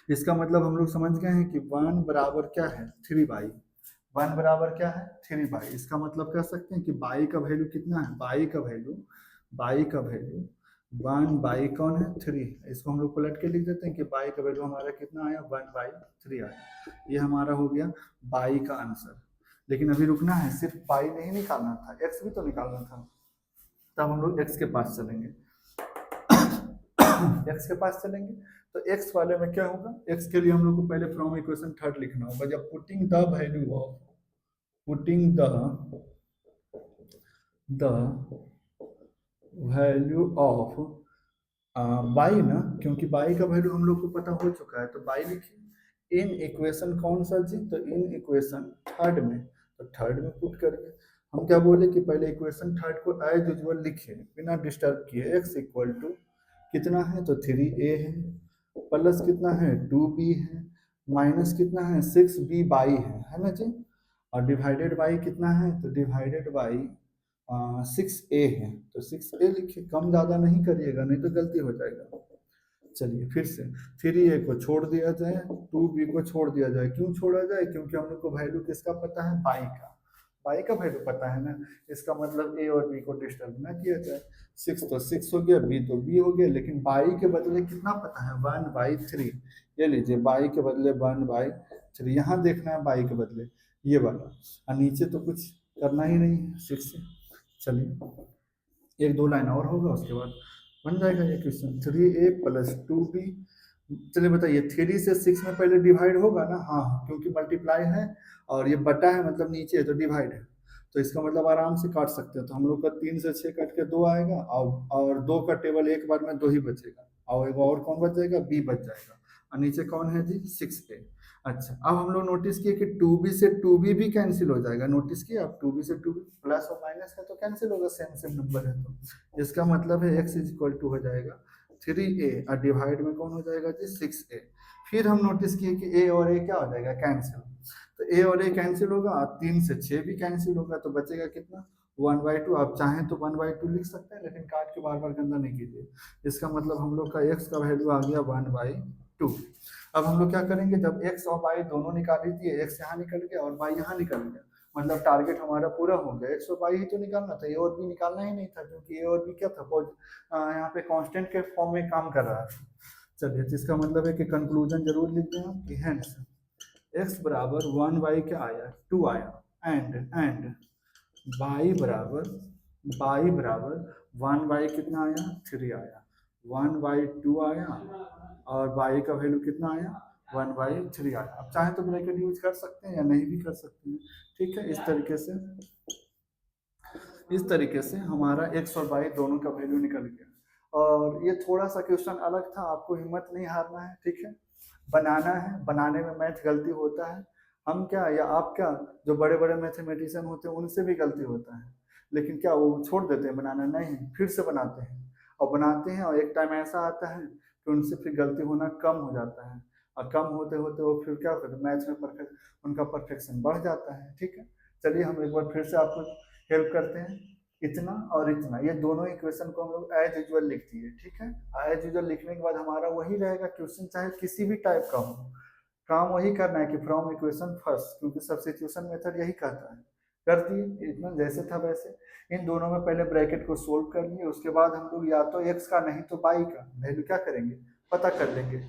इसका मतलब हम लोग समझ गए हैं कि 1 बराबर क्या है 3 बाई, 1 बराबर क्या है 3 बाई। इसका मतलब कह सकते हैं कि बाई का वैल्यू कितना है, बाई का वैल्यू 1 बाई कौन है 3, इसको हम लोग पलट के लिख देते हैं कि बाई का वैल्यू हमारा कितना आया 1/3 आया। ये हमारा हो गया बाई का आंसर। लेकिन अभी रुकना है, सिर्फ बाई नहीं निकालना था, एक्स भी तो निकालना था, तब हम लोग एक्स के पास चलेंगे। एक्स के पास चलेंगे तो एक्स वाले में क्या होगा, एक्स के लिए हम लोग को पहले फ्रॉम इक्वेशन थर्ड लिखना होगा, जब putting the value of by ना, क्योंकि बाई का वैल्यू हम लोग को पता हो चुका है तो बाई लिखिए। इन इक्वेशन कौन सा जी, तो इन इक्वेशन थर्ड में, तो थर्ड में पुट करिए। हम क्या बोले कि पहले इक्वेशन थर्ड को एज यूजुअल लिखे बिना डिस्टर्ब किए, x इक्वल टू कितना है तो 3a है, प्लस कितना है 2b है, माइनस कितना है 6b बाई है ना जी, और डिवाइडेड बाई कितना है तो डिवाइडेड बाई 6a है, तो 6a लिखिए, कम ज़्यादा नहीं करिएगा नहीं तो गलती हो जाएगा। चलिए फिर से 3a को छोड़ दिया जाए, 2b को छोड़ दिया जाए, क्यों छोड़ा जाए, क्योंकि हम लोग को वैल्यू किसका पता है बाई का वैल्यू पता है ना, इसका मतलब a और b को डिस्टर्ब ना किया जाए। 6 तो 6 हो गया, b तो b हो गया, लेकिन बाई के बदले कितना पता है 1/3, ये लीजिए बाई के बदले 1/3, यहाँ देखना है बाई के बदले ये वाला, और नीचे तो कुछ करना ही नहीं है 6 से। चलिए 1-2 लाइन और होगा उसके बाद बन जाएगा ये क्वेश्चन, 3a + 2b। चलिए बताइए 3 से 6 में पहले डिवाइड होगा ना, हाँ क्योंकि मल्टीप्लाई है और ये बटा है मतलब नीचे है तो डिवाइड है, तो इसका मतलब आराम से काट सकते हैं। तो हम लोग का 3 से 6 कट के 2 आएगा, और 2 का टेबल एक बार में 2 ही बचेगा, और एक और कौन बच जाएगा b बच जाएगा, और नीचे कौन है जी 6a। अच्छा अब हम लोग नोटिस किए कि 2b से 2b भी कैंसिल हो जाएगा, नोटिस किए आप 2b से 2b प्लस और माइनस है तो कैंसिल होगा, सेम सेम नंबर है तो इसका मतलब है x इज इक्वल टू हो जाएगा 3a और डिवाइड में कौन हो जाएगा जी 6a। फिर हम नोटिस किए कि a और a क्या हो जाएगा कैंसिल, तो a और a कैंसिल होगा, 3 से 6 भी कैंसिल होगा, तो बचेगा कितना 1/2। आप चाहें तो 1/2 लिख सकते हैं, लेकिन काट के बार बार गंदा नहीं कीजिए। इसका मतलब हम लोग का x का वैल्यू आ गया 1/2। अब हम लोग क्या करेंगे, जब x और y दोनों निकाल लीजिए, x यहाँ निकल गया और y यहाँ निकल गया, मतलब टारगेट हमारा पूरा हो गया। 122 ही तो निकालना था, ए और बी निकालना ही नहीं था, क्योंकि ए और बी क्या था, यहाँ पे कांस्टेंट के फॉर्म में काम कर रहा था। चलिए, तो इसका मतलब है कि कंक्लूजन जरूर लिख दें हम कि हेंस x बराबर 1/, क्या आया 2 आया, एंड y बराबर 1/, कितना आया 3 आया, 1/2 आया, और y का वैल्यू कितना आया 1/3 आया। अब चाहे तो ब्रैकेट यूज कर सकते हैं या नहीं भी कर सकते हैं, ठीक है। इस तरीके से हमारा x और y दोनों का वैल्यू निकल गया। और ये थोड़ा सा क्वेश्चन अलग था, आपको हिम्मत नहीं हारना है, ठीक है। बनाना है, बनाने में मैथ गलती होता है, हम क्या या आप क्या, जो बड़े बड़े मैथमेटिशियन होते हैं उनसे भी गलती होता है, लेकिन क्या वो छोड़ देते हैं बनाना, नहीं, फिर से बनाते हैं और बनाते हैं, और एक टाइम ऐसा आता है कि उनसे फिर गलती होना कम हो जाता है, और कम होते होते वो फिर क्या करते हैं, मैथ्स में उनका परफेक्शन बढ़ जाता है, ठीक है। चलिए हम एक बार फिर से आपको हेल्प करते हैं। इतना और इतना, ये दोनों इक्वेशन को हम लोग एज यूजुअल लिख दिए, ठीक है। एज यूजुअल लिखने के बाद हमारा वही रहेगा, क्वेश्चन चाहे किसी भी टाइप का हो, काम वही करना है कि फ्रॉम इक्वेशन फर्स्ट, क्योंकि सब्स्टिट्यूशन मेथड यही कहता है। कर दिए, इतना जैसे था वैसे। इन दोनों में पहले ब्रैकेट को सोल्व कर लिए, उसके बाद हम लोग या तो x का नहीं तो y का वैल्यू क्या करेंगे, पता कर लेंगे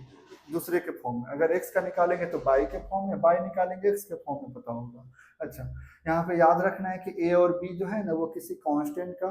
दूसरे के फॉर्म में। अगर x का निकालेंगे तो y के फॉर्म में, y निकालेंगे x के फॉर्म में, पता होगा। अच्छा, यहाँ पे याद रखना है कि a और b जो है ना, वो किसी कांस्टेंट का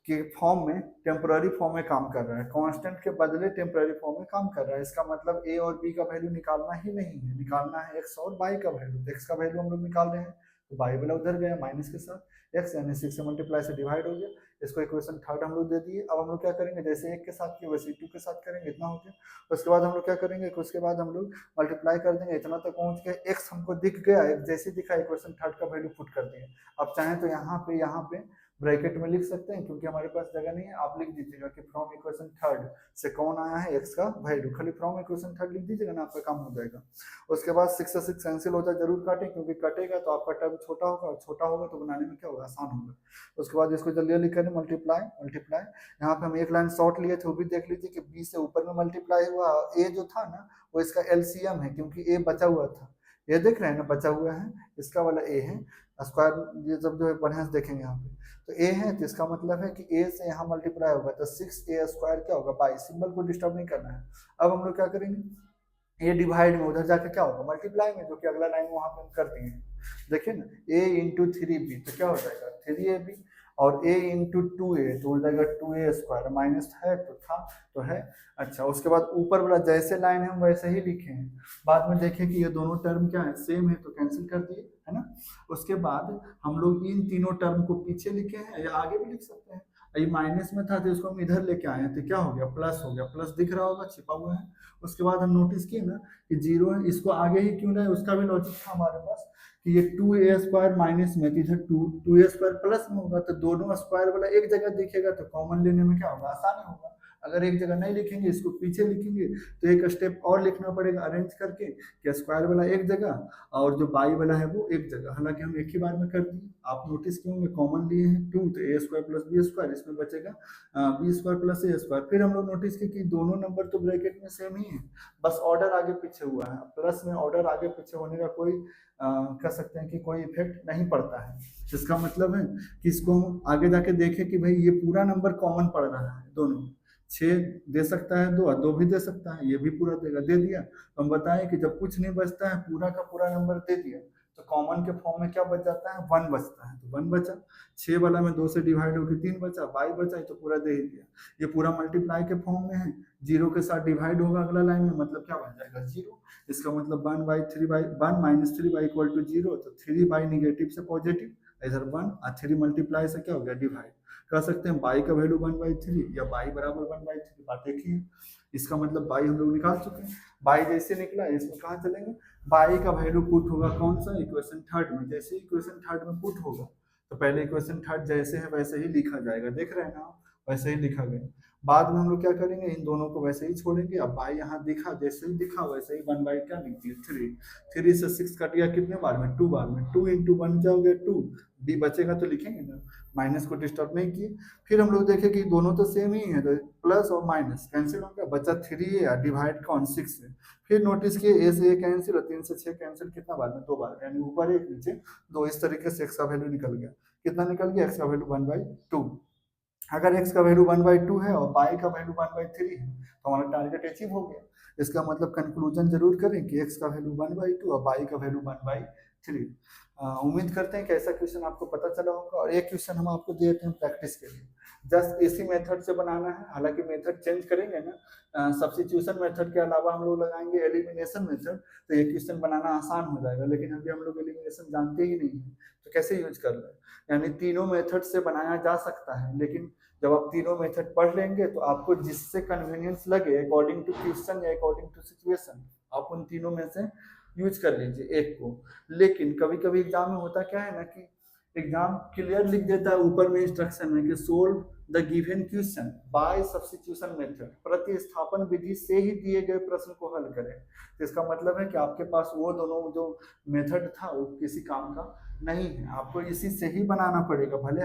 के फॉर्म में, टेम्पररी फॉर्म में काम कर रहा है, कांस्टेंट के बदले टेम्पररी फॉर्म में काम कर रहा है। इसका मतलब a और b का वैल्यू निकालना ही नहीं है, निकालना है x और y का वैल्यू। x का वैल्यू हम लोग निकाल रहे हैं, तो y वाला उधर गया माइनस के साथ, x यानी 6 से मल्टीप्लाई से डिवाइड हो गया। इसको इक्वेशन थर्ड हम लोग दे दिए। अब हम लोग क्या करेंगे, जैसे एक के साथ किए वैसे 2 के साथ करेंगे, इतना हो गया। उसके बाद हम लोग क्या करेंगे, उसके बाद हम लोग मल्टीप्लाई कर देंगे, इतना तक पहुंच गया, x हमको दिख गया, जैसे दिखा इक्वेशन थर्ड का वैल्यू पुट कर दिए। अब चाहें तो यहाँ पे ब्रैकेट में लिख सकते हैं, क्योंकि हमारे पास जगह नहीं है, आप लिख दीजिएगा कि फ्रॉम इक्वेशन थर्ड से कौन आया है x का वैल्यू, खाली फ्रॉम इक्वेशन थर्ड लिख दीजिएगा ना, आपका काम हो जाएगा। उसके बाद 6 से 6 कैंसिल होता है, जरूर काटें, क्योंकि कटेगा तो आपका टर्म छोटा होगा, और छोटा होगा तो बनाने में क्या होगा, आसान होगा। उसके बाद इसको जल्दी जल्दी करें, मल्टीप्लाई। यहाँ पे हम एक लाइन शॉर्ट लिए थे, वो भी देख लीजिए कि b से ऊपर में मल्टीप्लाई हुआ, a जो था ना वो इसका एलसीएम है, क्योंकि a बचा हुआ था, ये देख रहे हैं ना, बचा हुआ है, इसका वाला a है स्क्वायर, ये जब जो है बढ़िया से देखेंगे यहाँ पे, तो a है, तो इसका मतलब है कि a से यहाँ मल्टीप्लाई होगा, तो 6a² क्या होगा 22। सिंबल को डिस्टर्ब नहीं करना है। अब हम लोग क्या करेंगे, ये डिवाइड में उधर जाके क्या होगा मल्टीप्लाई में, जो कि अगला लाइन वहां पे हम कर दिए हैं, देखिए ना, a इंटू 3b तो क्या हो जाएगा 3ab, और a इंटू 2a तो हो जाएगा 2a², माइनस है तो था तो है। अच्छा, उसके बाद ऊपर वाला जैसे लाइन है हम वैसे ही लिखे हैं, बाद में देखें कि ये दोनों टर्म क्या है, सेम है, तो कैंसिल कर दिए, है ना। उसके बाद हम लोग इन तीनों टर्म को पीछे लिखे हैं, या आगे भी लिख सकते हैं। ये माइनस में था तो इसको हम इधर लेके आए हैं, तो क्या हो गया प्लस हो गया, प्लस दिख रहा होगा, छिपा हुआ है। उसके बाद हम नोटिस किए ना कि जीरो है, इसको आगे ही क्यों लाए, उसका भी लॉजिक था हमारे पास कि ये 2a² माइनस में, तो इधर 2a² प्लस में होगा, तो दोनों स्क्वायर वाला एक जगह दिखेगा, तो कॉमन लेने में क्या होगा, आसानी होगा। अगर एक जगह नहीं लिखेंगे, इसको पीछे लिखेंगे, तो एक स्टेप और लिखना पड़ेगा अरेंज करके, कि स्क्वायर वाला एक जगह और जो बाई वाला है वो एक जगह। हालांकि हम एक ही बार में कर दिए, आप नोटिस किए होंगे कॉमन लिए हैं 2, तो a² प्लस b², इसमें बचेगा b² प्लस a²। फिर हम लोग नोटिस किए कि दोनों नंबर तो ब्रैकेट में सेम ही है, बस ऑर्डर आगे पीछे हुआ है। प्लस में ऑर्डर आगे पीछे होने का कोई कह सकते हैं कि कोई इफेक्ट नहीं पड़ता है। इसका मतलब है कि इसको हम आगे जाके देखें कि भाई ये पूरा नंबर कॉमन पड़ रहा है, दोनों 6 दे सकता है, 2 और 2 भी दे सकता है, ये भी पूरा देगा, दे दिया। तो हम बताएं कि जब कुछ नहीं बचता है, पूरा का पूरा नंबर दे दिया, तो कॉमन के फॉर्म में क्या बच जाता है 1 बचता है, तो 1 बचा। 6 वाला में 2 से डिवाइड होकर 3 बचा, y बचा, तो पूरा दे ही दिया। ये पूरा मल्टीप्लाई के फॉर्म में है, 0 के साथ डिवाइड होगा अगला लाइन में, मतलब क्या बन जाएगा 0। इसका मतलब 1 माइनस 3 इक्वल टू 0, तो 3 निगेटिव से पॉजिटिव, इधर 1 और 3 मल्टीप्लाई से क्या हो गया डिवाइड। कह सकते हैं y का वैल्यू 1/3 या y बराबर 1/3, बात एक ही है। इसका मतलब y हम लोग निकाल चुके हैं। y जैसे निकला, इसमें कहाँ चलेंगे, y का वैल्यू पुट होगा कौन सा इक्वेशन थर्ड में। जैसे इक्वेशन थर्ड में पुट होगा, तो पहले इक्वेशन थर्ड जैसे है वैसे ही लिखा जाएगा, देख रहे हैं ना। वैसे ही लिखा गया। बाद में हम लोग क्या करेंगे, इन दोनों को वैसे ही छोड़ेंगे। अब बाई यहाँ दिखा, जैसे ही दिखा वैसे ही 1 बाई क्या लिख दिए 3। 3 से 6 कट गया कितने बार में, 2 बार में। 2 इंटू 1 क्या हो गया 2, बी बचेगा तो लिखेंगे ना, माइनस को डिस्टर्ब नहीं किए। फिर हम लोग देखें कि दोनों तो सेम ही है, तो प्लस और माइनस कैंसिल हो गया, बचा 3 है, डिवाइड कौन 6 है। फिर नोटिस किए ए से ए कैंसिल और 3 से 6 कैंसिल कितना बार में, 2 बार, यानी ऊपर एक नीचे 2। इस तरीके से एक्स का वैल्यू निकल गया। कितना निकल गया, एक्स का वैल्यू 1/2। अगर x का वैल्यू 1/2 है और पाई का वैल्यू 1/3 है तो हमारा टारगेट अचीव हो गया। इसका मतलब कंक्लूजन जरूर करें कि x का वैल्यू 1/2 और पाई का वैल्यू 1/3। उम्मीद करते हैं कि ऐसा क्वेश्चन आपको पता चला होगा। और एक क्वेश्चन हम आपको दे देते हैं प्रैक्टिस के लिए, जस्ट इसी मेथड से बनाना है। हालांकि मेथड चेंज करेंगे ना, सब्स्टिट्यूशन मेथड के अलावा हम लोग लगाएंगे एलिमिनेशन मेथड, तो ये क्वेश्चन बनाना आसान हो जाएगा। लेकिन अभी हम लोग एलिमिनेशन जानते ही नहीं है, तो कैसे यूज कर रहे हैं। यानी तीनों मेथड से बनाया जा सकता है, लेकिन जब आप तीनों मेथड पढ़ लेंगे तो आपको जिससे कन्वीनियंस लगे अकॉर्डिंग टू क्वेश्चन या अकॉर्डिंग टू सिचुएशन, आप उन तीनों में से यूज कर लीजिए एक को। लेकिन कभी कभी एग्जाम में होता क्या है ना कि एग्जाम क्लियर लिख देता है ऊपर में इंस्ट्रक्शन में कि solve the given question by substitution method, प्रतिस्थापन विधि से ही दिए गए प्रश्न को हल करें। तो इसका मतलब है कि आपके पास वो दोनों जो मेथड था वो किसी काम का नहीं है, आपको इसी से ही बनाना पड़ेगा, भले